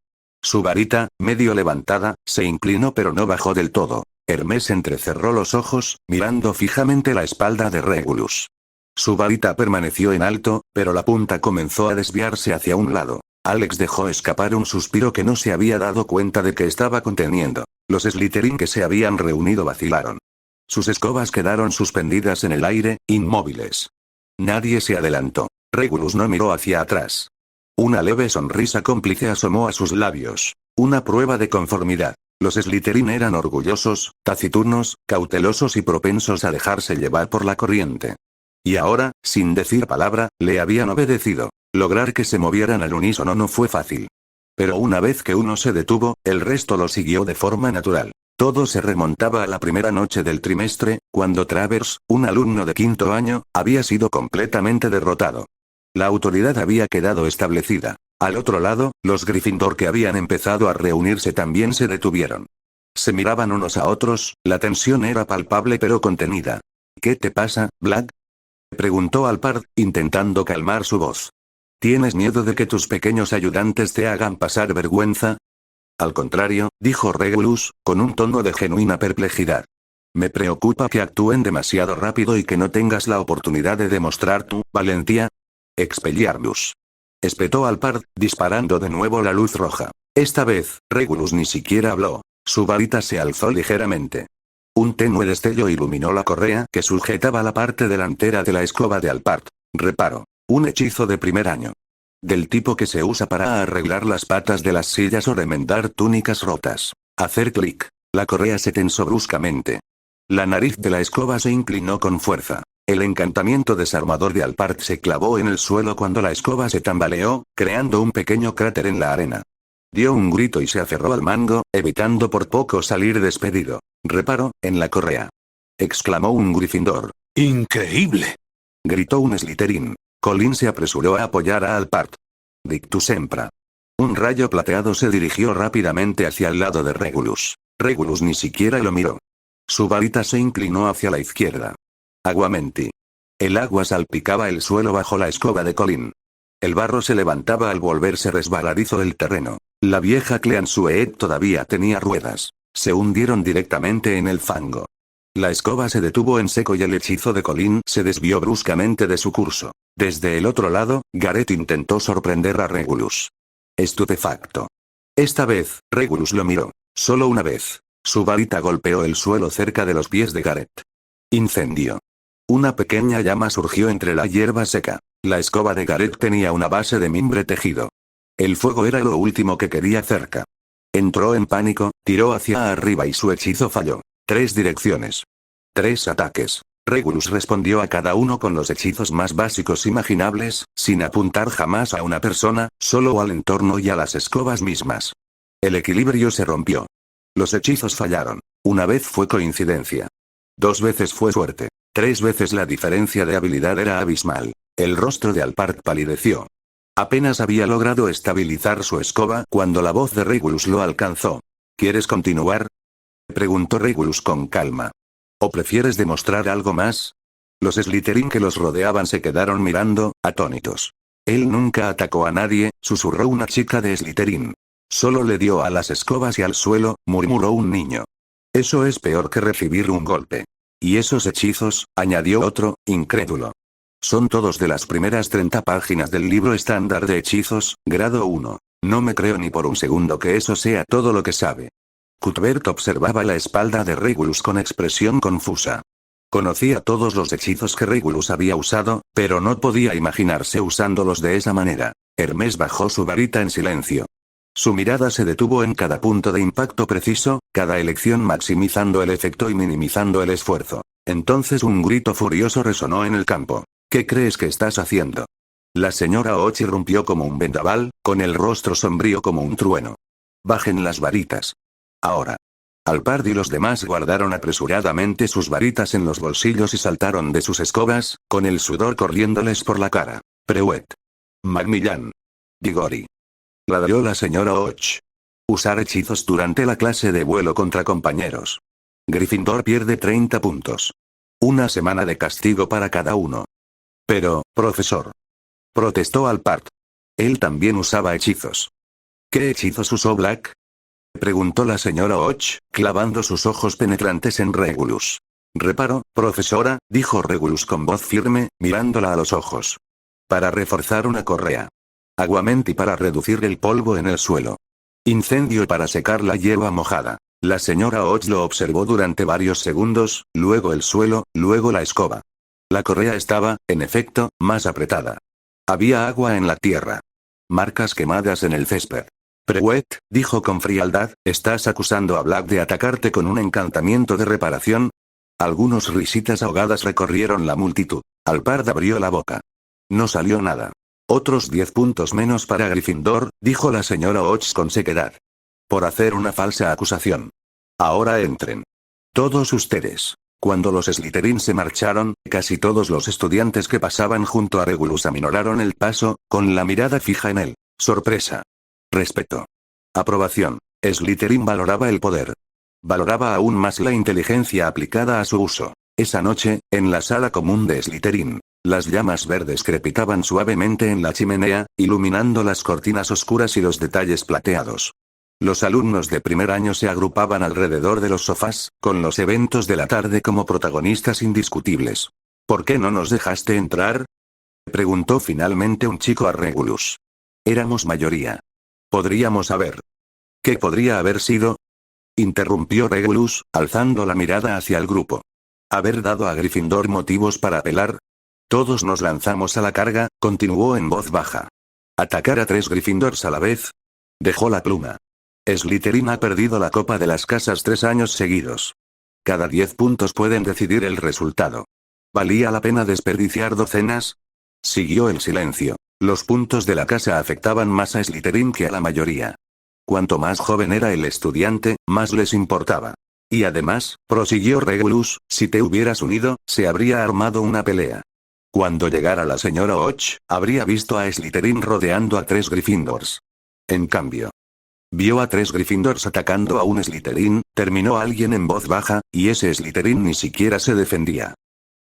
Su varita, medio levantada, se inclinó pero no bajó del todo. Hermes entrecerró los ojos, mirando fijamente la espalda de Regulus. Su varita permaneció en alto, pero la punta comenzó a desviarse hacia un lado. Alex dejó escapar un suspiro que no se había dado cuenta de que estaba conteniendo. Los Slytherin que se habían reunido vacilaron. Sus escobas quedaron suspendidas en el aire, inmóviles. Nadie se adelantó. Regulus no miró hacia atrás. Una leve sonrisa cómplice asomó a sus labios. Una prueba de conformidad. Los Slytherin eran orgullosos, taciturnos, cautelosos y propensos a dejarse llevar por la corriente. Y ahora, sin decir palabra, le habían obedecido. Lograr que se movieran al unísono no fue fácil. Pero una vez que uno se detuvo, el resto lo siguió de forma natural. Todo se remontaba a la primera noche del trimestre, cuando Travers, un alumno de 5º año, había sido completamente derrotado. La autoridad había quedado establecida. Al otro lado, los Gryffindor que habían empezado a reunirse también se detuvieron. Se miraban unos a otros, la tensión era palpable pero contenida. ¿Qué te pasa, Black? Preguntó Alpard, intentando calmar su voz. ¿Tienes miedo de que tus pequeños ayudantes te hagan pasar vergüenza? Al contrario, dijo Regulus, con un tono de genuina perplejidad. Me preocupa que actúen demasiado rápido y que no tengas la oportunidad de demostrar tu valentía. Expelliarmus. Espetó Alpard, disparando de nuevo la luz roja. Esta vez, Regulus ni siquiera habló. Su varita se alzó ligeramente. Un tenue destello iluminó la correa que sujetaba la parte delantera de la escoba de Alpard. Reparo. Un hechizo de primer año. Del tipo que se usa para arreglar las patas de las sillas o remendar túnicas rotas. Hacer clic. La correa se tensó bruscamente. La nariz de la escoba se inclinó con fuerza. El encantamiento desarmador de Alpard se clavó en el suelo cuando la escoba se tambaleó, creando un pequeño cráter en la arena. Dio un grito y se aferró al mango, evitando por poco salir despedido. Reparo, en la correa. Exclamó un Gryffindor. ¡Increíble! Gritó un Slytherin. Colin se apresuró a apoyar a Alpard. Dictu sempra. Un rayo plateado se dirigió rápidamente hacia el lado de Regulus. Regulus ni siquiera lo miró. Su varita se inclinó hacia la izquierda. Aguamenti. El agua salpicaba el suelo bajo la escoba de Colin. El barro se levantaba al volverse resbaladizo el terreno. La vieja Cleansueed todavía tenía ruedas. Se hundieron directamente en el fango. La escoba se detuvo en seco y el hechizo de Colin se desvió bruscamente de su curso. Desde el otro lado, Gareth intentó sorprender a Regulus. Estupefacto. Esta vez, Regulus lo miró. Solo una vez. Su varita golpeó el suelo cerca de los pies de Gareth. Incendio. Una pequeña llama surgió entre la hierba seca. La escoba de Gareth tenía una base de mimbre tejido. El fuego era lo último que quería cerca. Entró en pánico, tiró hacia arriba y su hechizo falló. 3 direcciones. 3 ataques. Regulus respondió a cada uno con los hechizos más básicos imaginables, sin apuntar jamás a una persona, solo al entorno y a las escobas mismas. El equilibrio se rompió. Los hechizos fallaron. Una vez fue coincidencia. 2 veces fue suerte. 3 veces la diferencia de habilidad era abismal. El rostro de Alpard palideció. Apenas había logrado estabilizar su escoba cuando la voz de Regulus lo alcanzó. ¿Quieres continuar?, preguntó Regulus con calma. ¿O prefieres demostrar algo más? Los Slytherin que los rodeaban se quedaron mirando, atónitos. Él nunca atacó a nadie, susurró una chica de Slytherin. Solo le dio a las escobas y al suelo, murmuró un niño. Eso es peor que recibir un golpe. Y esos hechizos, añadió otro, incrédulo. Son todos de las primeras 30 páginas del libro estándar de hechizos, grado 1. No me creo ni por un segundo que eso sea todo lo que sabe. Cuthbert observaba la espalda de Regulus con expresión confusa. Conocía todos los hechizos que Regulus había usado, pero no podía imaginarse usándolos de esa manera. Hermes bajó su varita en silencio. Su mirada se detuvo en cada punto de impacto preciso, cada elección maximizando el efecto y minimizando el esfuerzo. Entonces un grito furioso resonó en el campo. ¿Qué crees que estás haciendo? La señora Och irrumpió como un vendaval, con el rostro sombrío como un trueno. Bajen las varitas. Ahora. Alpard y los demás guardaron apresuradamente sus varitas en los bolsillos y saltaron de sus escobas, con el sudor corriéndoles por la cara. Prewett. Macmillan. Diggory. Ladrió la señora Och. Usar hechizos durante la clase de vuelo contra compañeros. Gryffindor pierde 30 puntos. Una semana de castigo para cada uno. Pero, profesor. Protestó Alpard. Él también usaba hechizos. ¿Qué hechizos usó Black?, preguntó la señora Och, clavando sus ojos penetrantes en Regulus. Reparo, profesora, dijo Regulus con voz firme, mirándola a los ojos. Para reforzar una correa. Aguamenti para reducir el polvo en el suelo. Incendio para secar la hierba mojada. La señora Och lo observó durante varios segundos, luego el suelo, luego la escoba. La correa estaba, en efecto, más apretada. Había agua en la tierra. Marcas quemadas en el césped. Prewett, dijo con frialdad, ¿estás acusando a Black de atacarte con un encantamiento de reparación? Algunos risitas ahogadas recorrieron la multitud. Alpard abrió la boca. No salió nada. Otros 10 puntos menos para Gryffindor, dijo la señora Och con sequedad. Por hacer una falsa acusación. Ahora entren. Todos ustedes. Cuando los Slytherin se marcharon, casi todos los estudiantes que pasaban junto a Regulus aminoraron el paso, con la mirada fija en él. Sorpresa. Respeto. Aprobación. Slytherin valoraba el poder. Valoraba aún más la inteligencia aplicada a su uso. Esa noche, en la sala común de Slytherin, las llamas verdes crepitaban suavemente en la chimenea, iluminando las cortinas oscuras y los detalles plateados. Los alumnos de primer año se agrupaban alrededor de los sofás, con los eventos de la tarde como protagonistas indiscutibles. ¿Por qué no nos dejaste entrar?, preguntó finalmente un chico a Regulus. Éramos mayoría. Podríamos haber. ¿Qué podría haber sido? Interrumpió Regulus, alzando la mirada hacia el grupo. ¿Haber dado a Gryffindor motivos para apelar? Todos nos lanzamos a la carga, continuó en voz baja. ¿Atacar a 3 Gryffindors a la vez? Dejó la pluma. Slytherin ha perdido la Copa de las Casas 3 años seguidos. Cada 10 puntos pueden decidir el resultado. ¿Valía la pena desperdiciar docenas? Siguió el silencio. Los puntos de la casa afectaban más a Slytherin que a la mayoría. Cuanto más joven era el estudiante, más les importaba. Y además, prosiguió Regulus, si te hubieras unido, se habría armado una pelea. Cuando llegara la señora Och, habría visto a Slytherin rodeando a 3 Gryffindors. En cambio, vio a 3 Gryffindors atacando a un Slytherin, terminó alguien en voz baja, y ese Slytherin ni siquiera se defendía.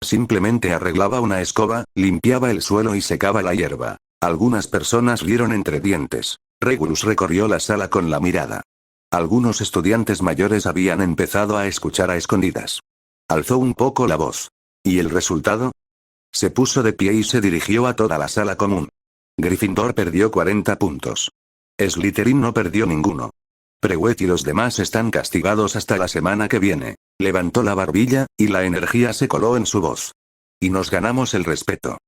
Simplemente arreglaba una escoba, limpiaba el suelo y secaba la hierba. Algunas personas rieron entre dientes. Regulus recorrió la sala con la mirada. Algunos estudiantes mayores habían empezado a escuchar a escondidas. Alzó un poco la voz. ¿Y el resultado? Se puso de pie y se dirigió a toda la sala común. Gryffindor perdió 40 puntos. Slytherin no perdió ninguno. Prewett y los demás están castigados hasta la semana que viene. Levantó la barbilla, y la energía se coló en su voz. Y nos ganamos el respeto.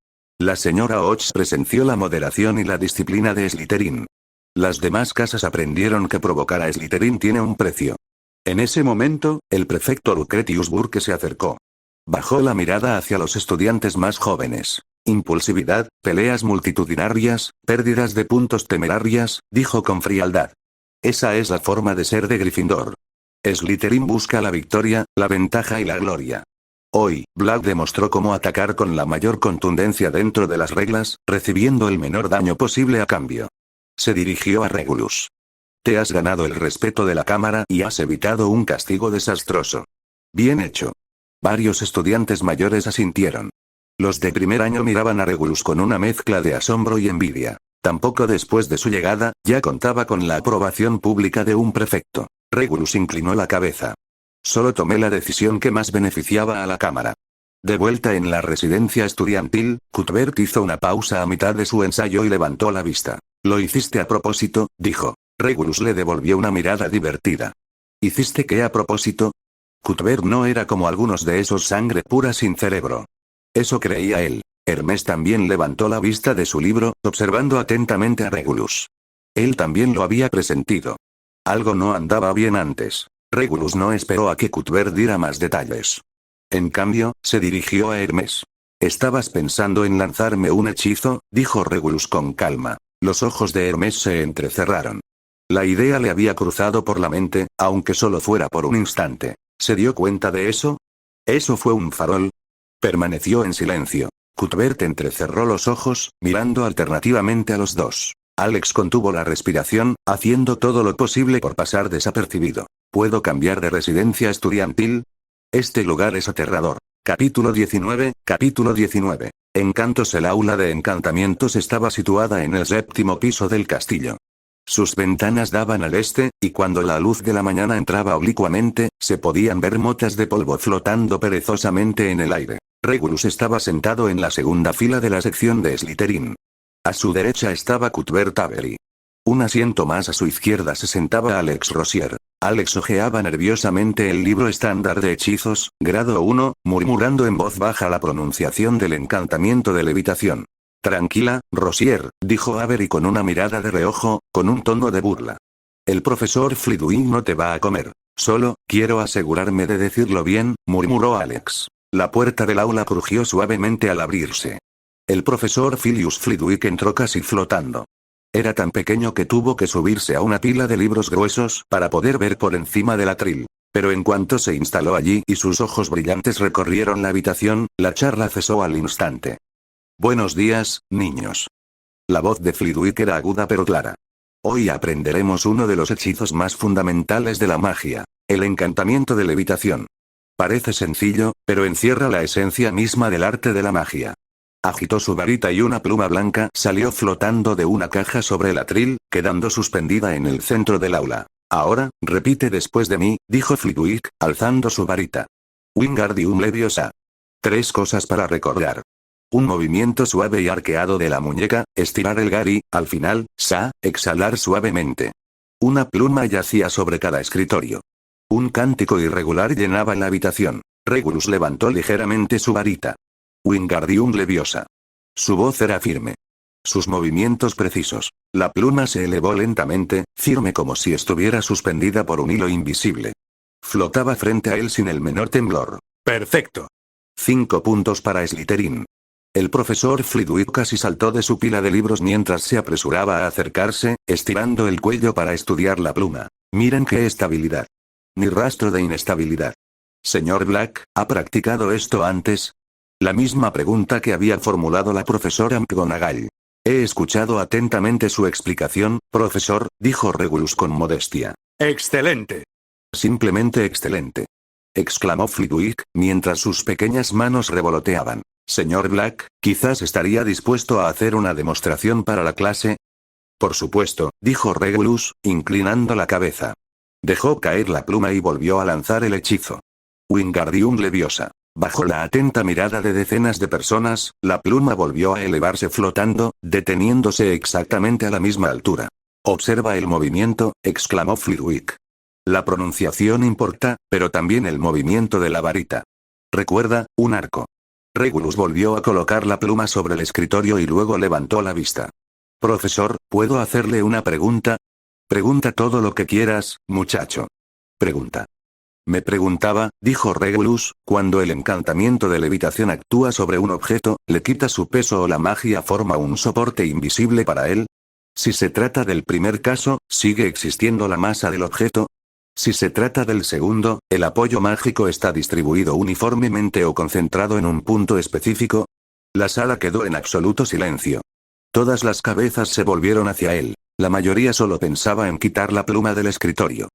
La señora Och presenció la moderación y la disciplina de Slytherin. Las demás casas aprendieron que provocar a Slytherin tiene un precio. En ese momento, el prefecto Lucretius Burke se acercó. Bajó la mirada hacia los estudiantes más jóvenes. Impulsividad, peleas multitudinarias, pérdidas de puntos temerarias, dijo con frialdad. Esa es la forma de ser de Gryffindor. Slytherin busca la victoria, la ventaja y la gloria. Hoy, Black demostró cómo atacar con la mayor contundencia dentro de las reglas, recibiendo el menor daño posible a cambio. Se dirigió a Regulus. Te has ganado el respeto de la cámara y has evitado un castigo desastroso. Bien hecho. Varios estudiantes mayores asintieron. Los de primer año miraban a Regulus con una mezcla de asombro y envidia. Tampoco después de su llegada, ya contaba con la aprobación pública de un prefecto. Regulus inclinó la cabeza. Solo tomé la decisión que más beneficiaba a la cámara. De vuelta en la residencia estudiantil, Cuthbert hizo una pausa a mitad de su ensayo y levantó la vista. Lo hiciste a propósito, dijo. Regulus le devolvió una mirada divertida. ¿Hiciste qué a propósito? Cuthbert no era como algunos de esos sangre pura sin cerebro. Eso creía él. Hermes también levantó la vista de su libro, observando atentamente a Regulus. Él también lo había presentido. Algo no andaba bien antes. Regulus no esperó a que Cuthbert diera más detalles. En cambio, se dirigió a Hermes. ¿Estabas pensando en lanzarme un hechizo?, dijo Regulus con calma. Los ojos de Hermes se entrecerraron. La idea le había cruzado por la mente, aunque solo fuera por un instante. ¿Se dio cuenta de eso? ¿Eso fue un farol? Permaneció en silencio. Cuthbert entrecerró los ojos, mirando alternativamente a los dos. Alex contuvo la respiración, haciendo todo lo posible por pasar desapercibido. ¿Puedo cambiar de residencia estudiantil? Este lugar es aterrador. Capítulo 19. Encantos. El aula de encantamientos estaba situada en el 7º piso del castillo. Sus ventanas daban al este, y cuando la luz de la mañana entraba oblicuamente, se podían ver motas de polvo flotando perezosamente en el aire. Regulus estaba sentado en la segunda fila de la sección de Slytherin. A su derecha estaba Cuthbert Avery. Un asiento más a su izquierda se sentaba Alex Rosier. Alex hojeaba nerviosamente el libro estándar de hechizos, grado 1, murmurando en voz baja la pronunciación del encantamiento de levitación. Tranquila, Rosier, dijo Avery con una mirada de reojo, con un tono de burla. El profesor Flitwick no te va a comer. Solo, quiero asegurarme de decirlo bien, murmuró Alex. La puerta del aula crujió suavemente al abrirse. El profesor Filius Flitwick entró casi flotando. Era tan pequeño que tuvo que subirse a una pila de libros gruesos para poder ver por encima del atril. Pero en cuanto se instaló allí y sus ojos brillantes recorrieron la habitación, la charla cesó al instante. Buenos días, niños. La voz de Flitwick era aguda pero clara. Hoy aprenderemos uno de los hechizos más fundamentales de la magia, el encantamiento de levitación. Parece sencillo, pero encierra la esencia misma del arte de la magia. Agitó su varita y una pluma blanca salió flotando de una caja sobre el atril, quedando suspendida en el centro del aula. Ahora, repite después de mí, dijo Flitwick, alzando su varita. Wingardium Leviosa. 3 cosas para recordar. Un movimiento suave y arqueado de la muñeca, estirar el Gary, al final, exhalar suavemente. Una pluma yacía sobre cada escritorio. Un cántico irregular llenaba la habitación. Regulus levantó ligeramente su varita. Wingardium Leviosa. Su voz era firme. Sus movimientos precisos. La pluma se elevó lentamente, firme como si estuviera suspendida por un hilo invisible. Flotaba frente a él sin el menor temblor. ¡Perfecto! 5 puntos para Slytherin. El profesor Flitwick casi saltó de su pila de libros mientras se apresuraba a acercarse, estirando el cuello para estudiar la pluma. Miren qué estabilidad. Ni rastro de inestabilidad. Señor Black, ¿ha practicado esto antes? La misma pregunta que había formulado la profesora McGonagall. He escuchado atentamente su explicación, profesor, dijo Regulus con modestia. ¡Excelente! Simplemente excelente. Exclamó Flitwick, mientras sus pequeñas manos revoloteaban. Señor Black, quizás estaría dispuesto a hacer una demostración para la clase. Por supuesto, dijo Regulus, inclinando la cabeza. Dejó caer la pluma y volvió a lanzar el hechizo. Wingardium Leviosa. Bajo la atenta mirada de decenas de personas, la pluma volvió a elevarse flotando, deteniéndose exactamente a la misma altura. Observa el movimiento, exclamó Flitwick. La pronunciación importa, pero también el movimiento de la varita. Recuerda, un arco. Regulus volvió a colocar la pluma sobre el escritorio y luego levantó la vista. Profesor, ¿puedo hacerle una pregunta? Pregunta todo lo que quieras, muchacho. Pregunta. Me preguntaba, dijo Regulus, cuando el encantamiento de levitación actúa sobre un objeto, le quita su peso o la magia forma un soporte invisible para él. Si se trata del primer caso, ¿sigue existiendo la masa del objeto? Si se trata del segundo, ¿el apoyo mágico está distribuido uniformemente o concentrado en un punto específico? La sala quedó en absoluto silencio. Todas las cabezas se volvieron hacia él. La mayoría solo pensaba en quitar la pluma del escritorio.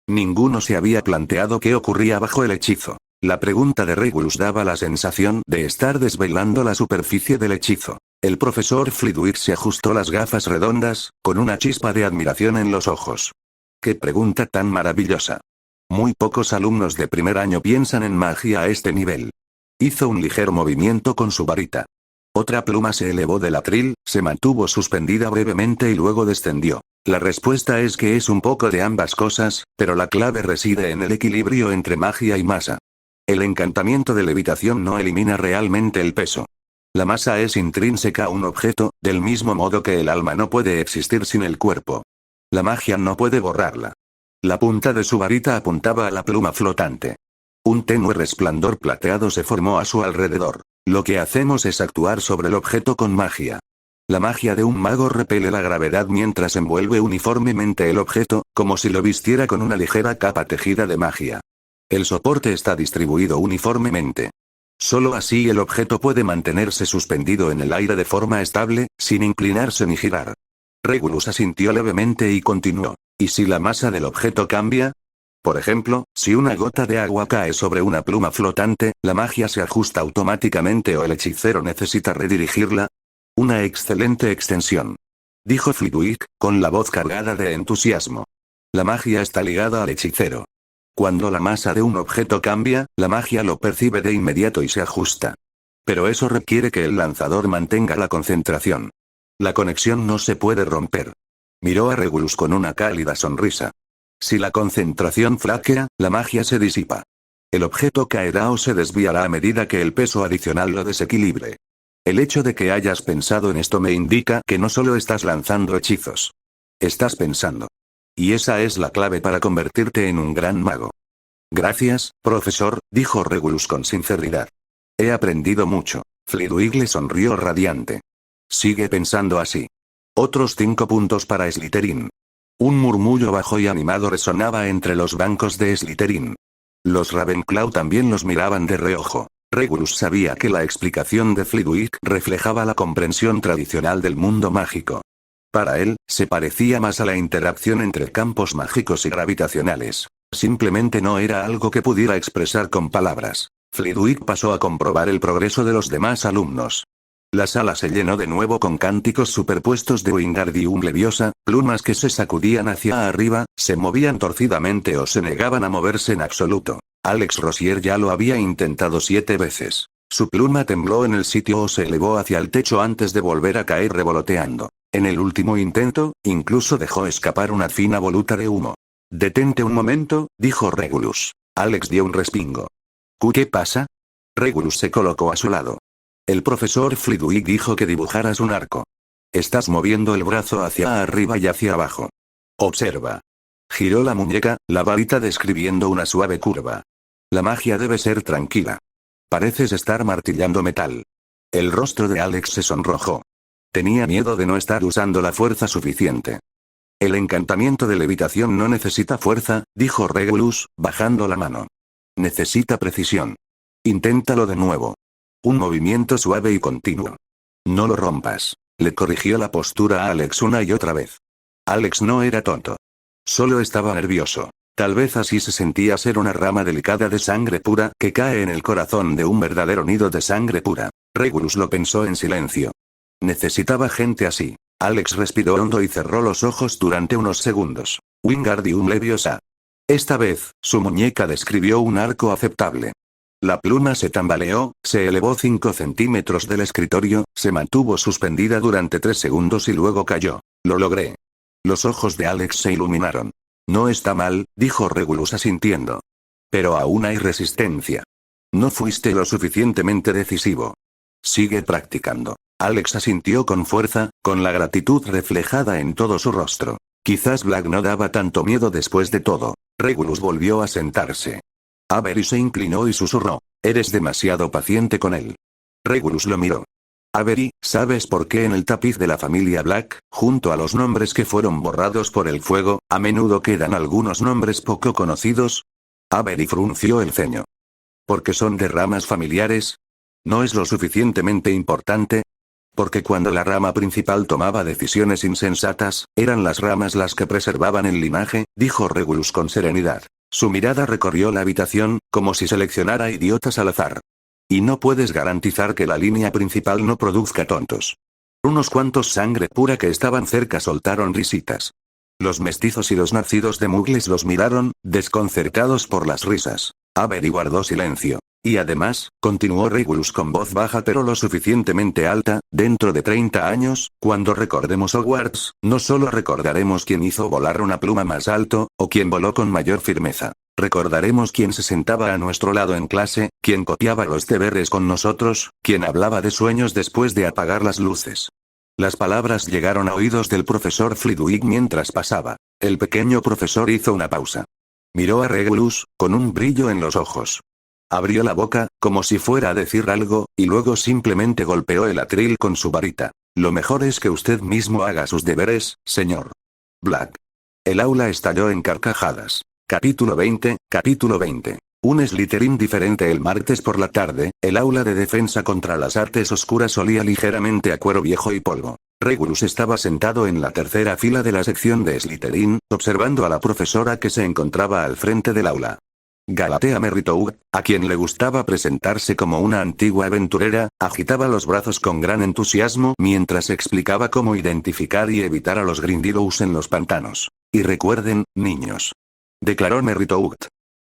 Ninguno se había planteado qué ocurría bajo el hechizo. La pregunta de Regulus daba la sensación de estar desvelando la superficie del hechizo. El profesor Flitwick se ajustó las gafas redondas, con una chispa de admiración en los ojos. ¡Qué pregunta tan maravillosa! Muy pocos alumnos de primer año piensan en magia a este nivel. Hizo un ligero movimiento con su varita. Otra pluma se elevó del atril, se mantuvo suspendida brevemente y luego descendió. La respuesta es que es un poco de ambas cosas, pero la clave reside en el equilibrio entre magia y masa. El encantamiento de levitación no elimina realmente el peso. La masa es intrínseca a un objeto, del mismo modo que el alma no puede existir sin el cuerpo. La magia no puede borrarla. La punta de su varita apuntaba a la pluma flotante. Un tenue resplandor plateado se formó a su alrededor. Lo que hacemos es actuar sobre el objeto con magia. La magia de un mago repele la gravedad mientras envuelve uniformemente el objeto, como si lo vistiera con una ligera capa tejida de magia. El soporte está distribuido uniformemente. Solo así el objeto puede mantenerse suspendido en el aire de forma estable, sin inclinarse ni girar. Regulus asintió levemente y continuó. ¿Y si la masa del objeto cambia? Por ejemplo, si una gota de agua cae sobre una pluma flotante, ¿la magia se ajusta automáticamente o el hechicero necesita redirigirla? Una excelente extensión. Dijo Flitwick, con la voz cargada de entusiasmo. La magia está ligada al hechicero. Cuando la masa de un objeto cambia, la magia lo percibe de inmediato y se ajusta. Pero eso requiere que el lanzador mantenga la concentración. La conexión no se puede romper. Miró a Regulus con una cálida sonrisa. Si la concentración flaquea, la magia se disipa. El objeto caerá o se desviará a medida que el peso adicional lo desequilibre. El hecho de que hayas pensado en esto me indica que no solo estás lanzando hechizos. Estás pensando. Y esa es la clave para convertirte en un gran mago. Gracias, profesor, dijo Regulus con sinceridad. He aprendido mucho. Flitwick le sonrió radiante. Sigue pensando así. Otros 5 puntos para Slytherin. Un murmullo bajo y animado resonaba entre los bancos de Slytherin. Los Ravenclaw también los miraban de reojo. Regulus sabía que la explicación de Flitwick reflejaba la comprensión tradicional del mundo mágico. Para él, se parecía más a la interacción entre campos mágicos y gravitacionales. Simplemente no era algo que pudiera expresar con palabras. Flitwick pasó a comprobar el progreso de los demás alumnos. La sala se llenó de nuevo con cánticos superpuestos de Wingardium Leviosa, plumas que se sacudían hacia arriba, se movían torcidamente o se negaban a moverse en absoluto. Alex Rosier ya lo había intentado 7 veces. Su pluma tembló en el sitio o se elevó hacia el techo antes de volver a caer revoloteando. En el último intento, incluso dejó escapar una fina voluta de humo. «Detente un momento», dijo Regulus. Alex dio un respingo. «¿Qué pasa?» Regulus se colocó a su lado. «El profesor Flitwick dijo que dibujaras un arco. Estás moviendo el brazo hacia arriba y hacia abajo. Observa». Giró la muñeca, la varita describiendo una suave curva. «La magia debe ser tranquila. Pareces estar martillando metal». El rostro de Alex se sonrojó. Tenía miedo de no estar usando la fuerza suficiente. «El encantamiento de levitación no necesita fuerza», dijo Regulus, bajando la mano. «Necesita precisión. Inténtalo de nuevo. Un movimiento suave y continuo. No lo rompas», le corrigió la postura a Alex una y otra vez. Alex no era tonto. Solo estaba nervioso. Tal vez así se sentía ser una rama delicada de sangre pura que cae en el corazón de un verdadero nido de sangre pura. Regulus lo pensó en silencio. Necesitaba gente así. Alex respiró hondo y cerró los ojos durante unos segundos. Wingardium Leviosa. Esta vez, su muñeca describió un arco aceptable. La pluma se tambaleó, se elevó 5 centímetros del escritorio, se mantuvo suspendida durante 3 segundos y luego cayó. «Lo logré». Los ojos de Alex se iluminaron. «No está mal», dijo Regulus asintiendo. «Pero aún hay resistencia. No fuiste lo suficientemente decisivo. Sigue practicando». Alex asintió con fuerza, con la gratitud reflejada en todo su rostro. Quizás Black no daba tanto miedo después de todo. Regulus volvió a sentarse. Avery se inclinó y susurró. «Eres demasiado paciente con él». Regulus lo miró. «Avery, ¿sabes por qué en el tapiz de la familia Black, junto a los nombres que fueron borrados por el fuego, a menudo quedan algunos nombres poco conocidos?» Avery frunció el ceño. «¿Porque son de ramas familiares? ¿No es lo suficientemente importante?» «Porque cuando la rama principal tomaba decisiones insensatas, eran las ramas las que preservaban el linaje», dijo Regulus con serenidad. Su mirada recorrió la habitación, como si seleccionara idiotas al azar. «Y no puedes garantizar que la línea principal no produzca tontos». Unos cuantos sangre pura que estaban cerca soltaron risitas. Los mestizos y los nacidos de Mugles los miraron, desconcertados por las risas. Avery guardó silencio. «Y además», continuó Regulus con voz baja pero lo suficientemente alta, «dentro de 30 años, cuando recordemos Hogwarts, no solo recordaremos quién hizo volar una pluma más alto, o quién voló con mayor firmeza. Recordaremos quién se sentaba a nuestro lado en clase, quién copiaba los deberes con nosotros, quién hablaba de sueños después de apagar las luces». Las palabras llegaron a oídos del profesor Flitwick mientras pasaba. El pequeño profesor hizo una pausa. Miró a Regulus, con un brillo en los ojos. Abrió la boca, como si fuera a decir algo, y luego simplemente golpeó el atril con su varita. «Lo mejor es que usted mismo haga sus deberes, señor Black». El aula estalló en carcajadas. Capítulo 20. Un Slytherin diferente. El martes por la tarde, el aula de defensa contra las artes oscuras olía ligeramente a cuero viejo y polvo. Regulus estaba sentado en la tercera fila de la sección de Slytherin, observando a la profesora que se encontraba al frente del aula. Galatea Merritou, a quien le gustaba presentarse como una antigua aventurera, agitaba los brazos con gran entusiasmo mientras explicaba cómo identificar y evitar a los Grindylows en los pantanos. «Y recuerden, niños», declaró Merritou.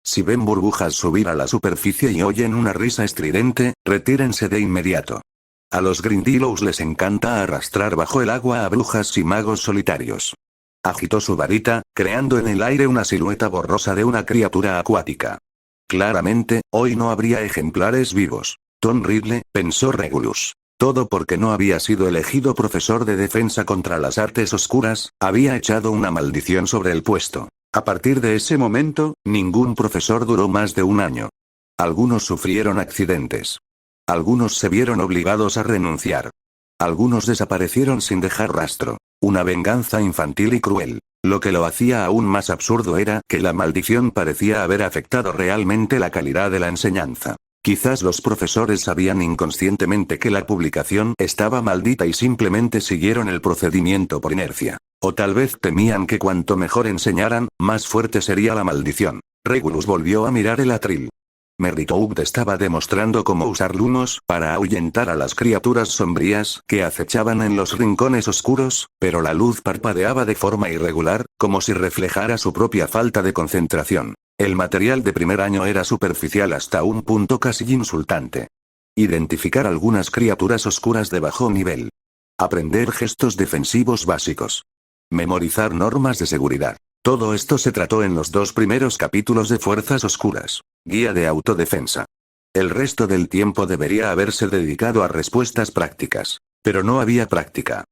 «Si ven burbujas subir a la superficie y oyen una risa estridente, retírense de inmediato. A los Grindylows les encanta arrastrar bajo el agua a brujas y magos solitarios». Agitó su varita, creando en el aire una silueta borrosa de una criatura acuática. Claramente, hoy no habría ejemplares vivos. Tom Riddle, pensó Regulus. Todo porque no había sido elegido profesor de defensa contra las artes oscuras, había echado una maldición sobre el puesto. A partir de ese momento, ningún profesor duró más de un año. Algunos sufrieron accidentes. Algunos se vieron obligados a renunciar. Algunos desaparecieron sin dejar rastro. Una venganza infantil y cruel. Lo que lo hacía aún más absurdo era que la maldición parecía haber afectado realmente la calidad de la enseñanza. Quizás los profesores sabían inconscientemente que la publicación estaba maldita y simplemente siguieron el procedimiento por inercia. O tal vez temían que cuanto mejor enseñaran, más fuerte sería la maldición. Regulus volvió a mirar el atril. Merritou estaba demostrando cómo usar lumos para ahuyentar a las criaturas sombrías que acechaban en los rincones oscuros, pero la luz parpadeaba de forma irregular, como si reflejara su propia falta de concentración. El material de primer año era superficial hasta un punto casi insultante. Identificar algunas criaturas oscuras de bajo nivel. Aprender gestos defensivos básicos. Memorizar normas de seguridad. Todo esto se trató en los 2 primeros capítulos de Fuerzas Oscuras. Guía de autodefensa. El resto del tiempo debería haberse dedicado a respuestas prácticas. Pero no había práctica.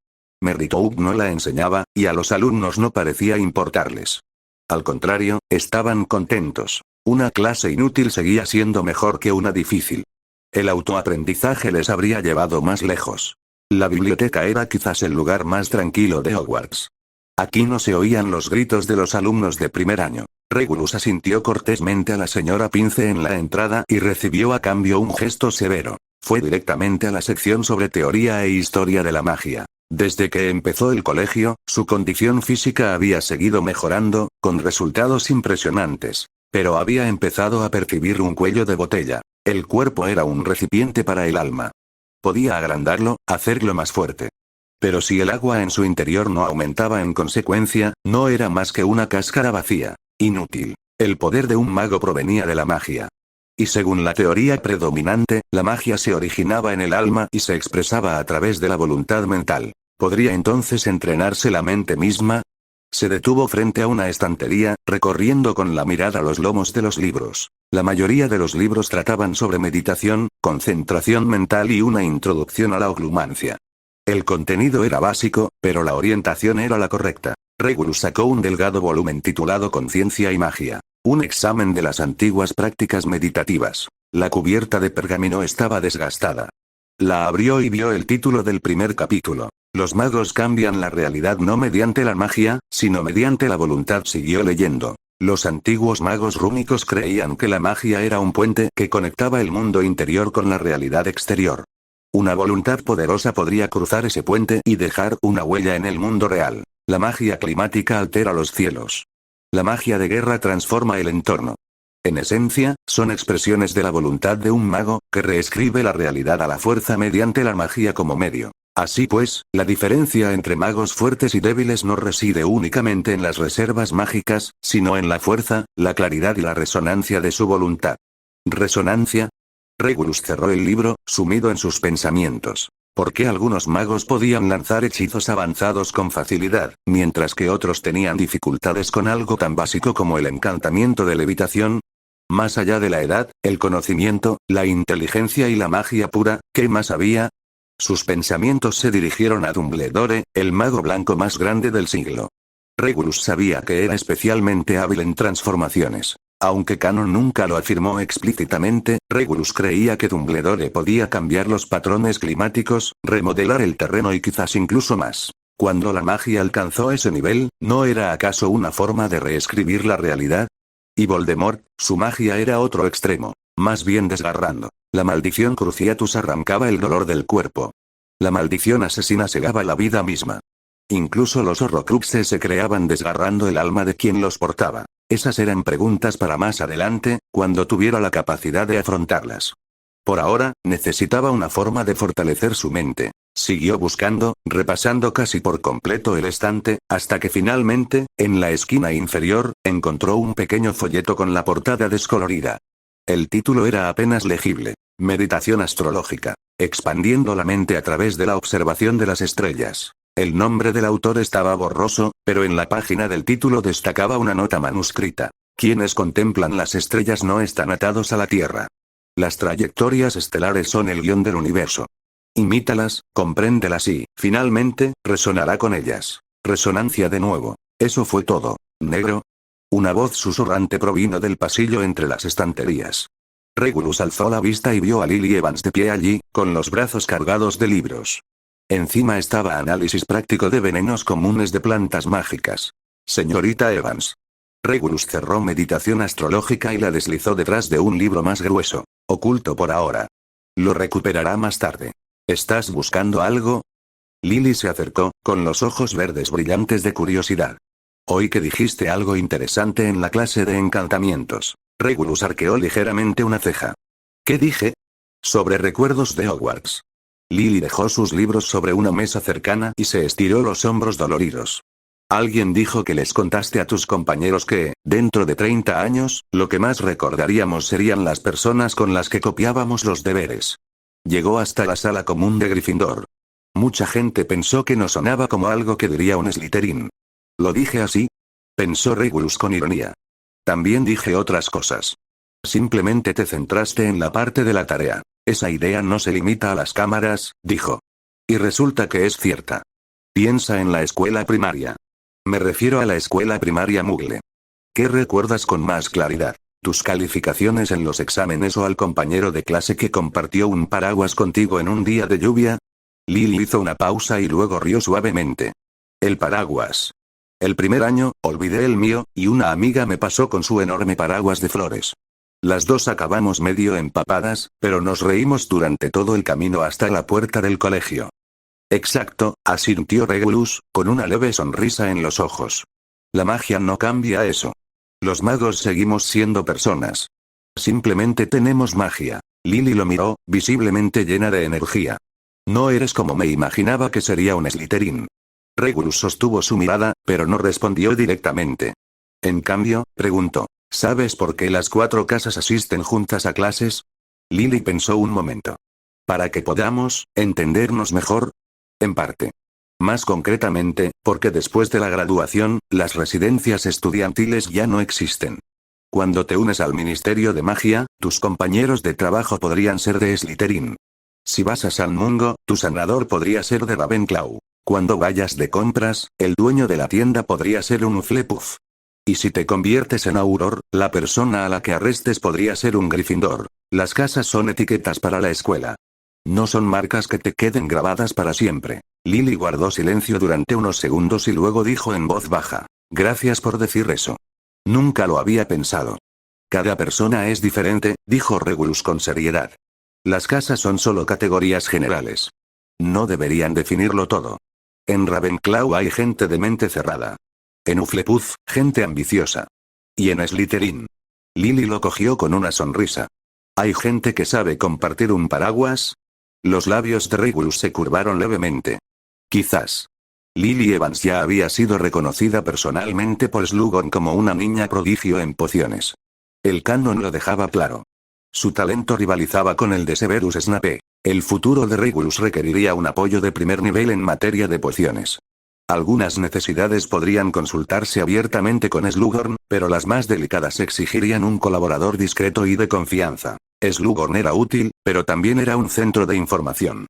Meritou no la enseñaba, y a los alumnos no parecía importarles. Al contrario, estaban contentos. Una clase inútil seguía siendo mejor que una difícil. El autoaprendizaje les habría llevado más lejos. La biblioteca era quizás el lugar más tranquilo de Hogwarts. Aquí no se oían los gritos de los alumnos de primer año. Regulus asintió cortésmente a la señora Pince en la entrada y recibió a cambio un gesto severo. Fue directamente a la sección sobre teoría e historia de la magia. Desde que empezó el colegio, su condición física había seguido mejorando, con resultados impresionantes. Pero había empezado a percibir un cuello de botella. El cuerpo era un recipiente para el alma. Podía agrandarlo, hacerlo más fuerte. Pero si el agua en su interior no aumentaba en consecuencia, no era más que una cáscara vacía. Inútil. El poder de un mago provenía de la magia. Y según la teoría predominante, la magia se originaba en el alma y se expresaba a través de la voluntad mental. ¿Podría entonces entrenarse la mente misma? Se detuvo frente a una estantería, recorriendo con la mirada los lomos de los libros. La mayoría de los libros trataban sobre meditación, concentración mental y una introducción a la oglumancia. El contenido era básico, pero la orientación era la correcta. Regulus sacó un delgado volumen titulado Conciencia y Magia. Un examen de las antiguas prácticas meditativas. La cubierta de pergamino estaba desgastada. La abrió y vio el título del primer capítulo. Los magos cambian la realidad no mediante la magia, sino mediante la voluntad. Siguió leyendo. Los antiguos magos rúnicos creían que la magia era un puente que conectaba el mundo interior con la realidad exterior. Una voluntad poderosa podría cruzar ese puente y dejar una huella en el mundo real. La magia climática altera los cielos. La magia de guerra transforma el entorno. En esencia, son expresiones de la voluntad de un mago, que reescribe la realidad a la fuerza mediante la magia como medio. Así pues, la diferencia entre magos fuertes y débiles no reside únicamente en las reservas mágicas, sino en la fuerza, la claridad y la resonancia de su voluntad. ¿Resonancia? Regulus cerró el libro, sumido en sus pensamientos. ¿Por qué algunos magos podían lanzar hechizos avanzados con facilidad, mientras que otros tenían dificultades con algo tan básico como el encantamiento de levitación? Más allá de la edad, el conocimiento, la inteligencia y la magia pura, ¿qué más había? Sus pensamientos se dirigieron a Dumbledore, el mago blanco más grande del siglo. Regulus sabía que era especialmente hábil en transformaciones. Aunque Canon nunca lo afirmó explícitamente, Regulus creía que Dumbledore podía cambiar los patrones climáticos, remodelar el terreno y quizás incluso más. Cuando la magia alcanzó ese nivel, ¿no era acaso una forma de reescribir la realidad? Y Voldemort, su magia era otro extremo, más bien desgarrando. La maldición Cruciatus arrancaba el dolor del cuerpo. La maldición asesina segaba la vida misma. Incluso los Horrocruxes se creaban desgarrando el alma de quien los portaba. Esas eran preguntas para más adelante, cuando tuviera la capacidad de afrontarlas. Por ahora, necesitaba una forma de fortalecer su mente. Siguió buscando, repasando casi por completo el estante, hasta que finalmente, en la esquina inferior, encontró un pequeño folleto con la portada descolorida. El título era apenas legible. Meditación astrológica. Expandiendo la mente a través de la observación de las estrellas. El nombre del autor estaba borroso, pero en la página del título destacaba una nota manuscrita. Quienes contemplan las estrellas no están atados a la Tierra. Las trayectorias estelares son el guión del universo. Imítalas, compréndelas y, finalmente, resonará con ellas. Resonancia de nuevo. Eso fue todo. ¿Negro? Una voz susurrante provino del pasillo entre las estanterías. Regulus alzó la vista y vio a Lily Evans de pie allí, con los brazos cargados de libros. Encima estaba Análisis práctico de venenos comunes de plantas mágicas. Señorita Evans. Regulus cerró Meditación astrológica y la deslizó detrás de un libro más grueso. Oculto por ahora. Lo recuperará más tarde. ¿Estás buscando algo? Lily se acercó, con los ojos verdes brillantes de curiosidad. Oí que dijiste algo interesante en la clase de encantamientos. Regulus arqueó ligeramente una ceja. ¿Qué dije? Sobre recuerdos de Hogwarts. Lily dejó sus libros sobre una mesa cercana y se estiró los hombros doloridos. Alguien dijo que les contaste a tus compañeros que, dentro de 30 años, lo que más recordaríamos serían las personas con las que copiábamos los deberes. Llegó hasta la sala común de Gryffindor. Mucha gente pensó que no sonaba como algo que diría un Slytherin. ¿Lo dije así? Pensó Regulus con ironía. También dije otras cosas. Simplemente te centraste en la parte de la tarea. Esa idea no se limita a las cámaras, dijo. Y resulta que es cierta. Piensa en la escuela primaria. Me refiero a la escuela primaria Muggle. ¿Qué recuerdas con más claridad? ¿Tus calificaciones en los exámenes o al compañero de clase que compartió un paraguas contigo en un día de lluvia? Lily hizo una pausa y luego rió suavemente. El paraguas. El primer año, olvidé el mío, y una amiga me pasó con su enorme paraguas de flores. Las dos acabamos medio empapadas, pero nos reímos durante todo el camino hasta la puerta del colegio. Exacto, asintió Regulus, con una leve sonrisa en los ojos. La magia no cambia eso. Los magos seguimos siendo personas. Simplemente tenemos magia. Lily lo miró, visiblemente llena de energía. No eres como me imaginaba que sería un Slytherin. Regulus sostuvo su mirada, pero no respondió directamente. En cambio, preguntó, ¿sabes por qué las 4 casas asisten juntas a clases? Lily pensó un momento. ¿Para que podamos entendernos mejor? En parte. Más concretamente, porque después de la graduación, las residencias estudiantiles ya no existen. Cuando te unes al Ministerio de Magia, tus compañeros de trabajo podrían ser de Slytherin. Si vas a San Mungo, tu sanador podría ser de Ravenclaw. Cuando vayas de compras, el dueño de la tienda podría ser un Hufflepuff. Y si te conviertes en Auror, la persona a la que arrestes podría ser un Gryffindor. Las casas son etiquetas para la escuela. No son marcas que te queden grabadas para siempre. Lily guardó silencio durante unos segundos y luego dijo en voz baja. Gracias por decir eso. Nunca lo había pensado. Cada persona es diferente, dijo Regulus con seriedad. Las casas son solo categorías generales. No deberían definirlo todo. En Ravenclaw hay gente de mente cerrada. En Hufflepuff, gente ambiciosa. Y en Slytherin. Lily lo cogió con una sonrisa. ¿Hay gente que sabe compartir un paraguas? Los labios de Regulus se curvaron levemente. Quizás. Lily Evans ya había sido reconocida personalmente por Slughorn como una niña prodigio en pociones. El canon lo dejaba claro. Su talento rivalizaba con el de Severus Snape. El futuro de Regulus requeriría un apoyo de primer nivel en materia de pociones. Algunas necesidades podrían consultarse abiertamente con Slughorn, pero las más delicadas exigirían un colaborador discreto y de confianza. Slughorn era útil, pero también era un centro de información.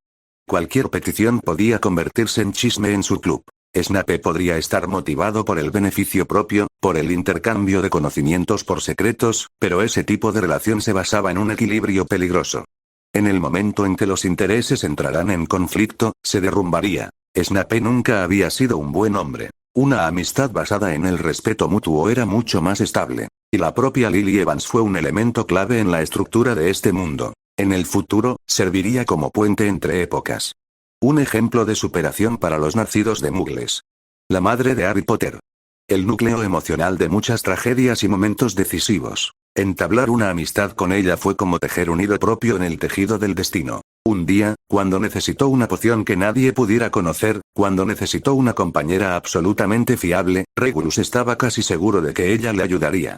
Cualquier petición podía convertirse en chisme en su club. Snape podría estar motivado por el beneficio propio, por el intercambio de conocimientos por secretos, pero ese tipo de relación se basaba en un equilibrio peligroso. En el momento en que los intereses entrarán en conflicto, se derrumbaría. Snape nunca había sido un buen hombre. Una amistad basada en el respeto mutuo era mucho más estable. Y la propia Lily Evans fue un elemento clave en la estructura de este mundo. En el futuro, serviría como puente entre épocas. Un ejemplo de superación para los nacidos de Muggles. La madre de Harry Potter. El núcleo emocional de muchas tragedias y momentos decisivos. Entablar una amistad con ella fue como tejer un hilo propio en el tejido del destino. Un día, cuando necesitó una poción que nadie pudiera conocer, cuando necesitó una compañera absolutamente fiable, Regulus estaba casi seguro de que ella le ayudaría.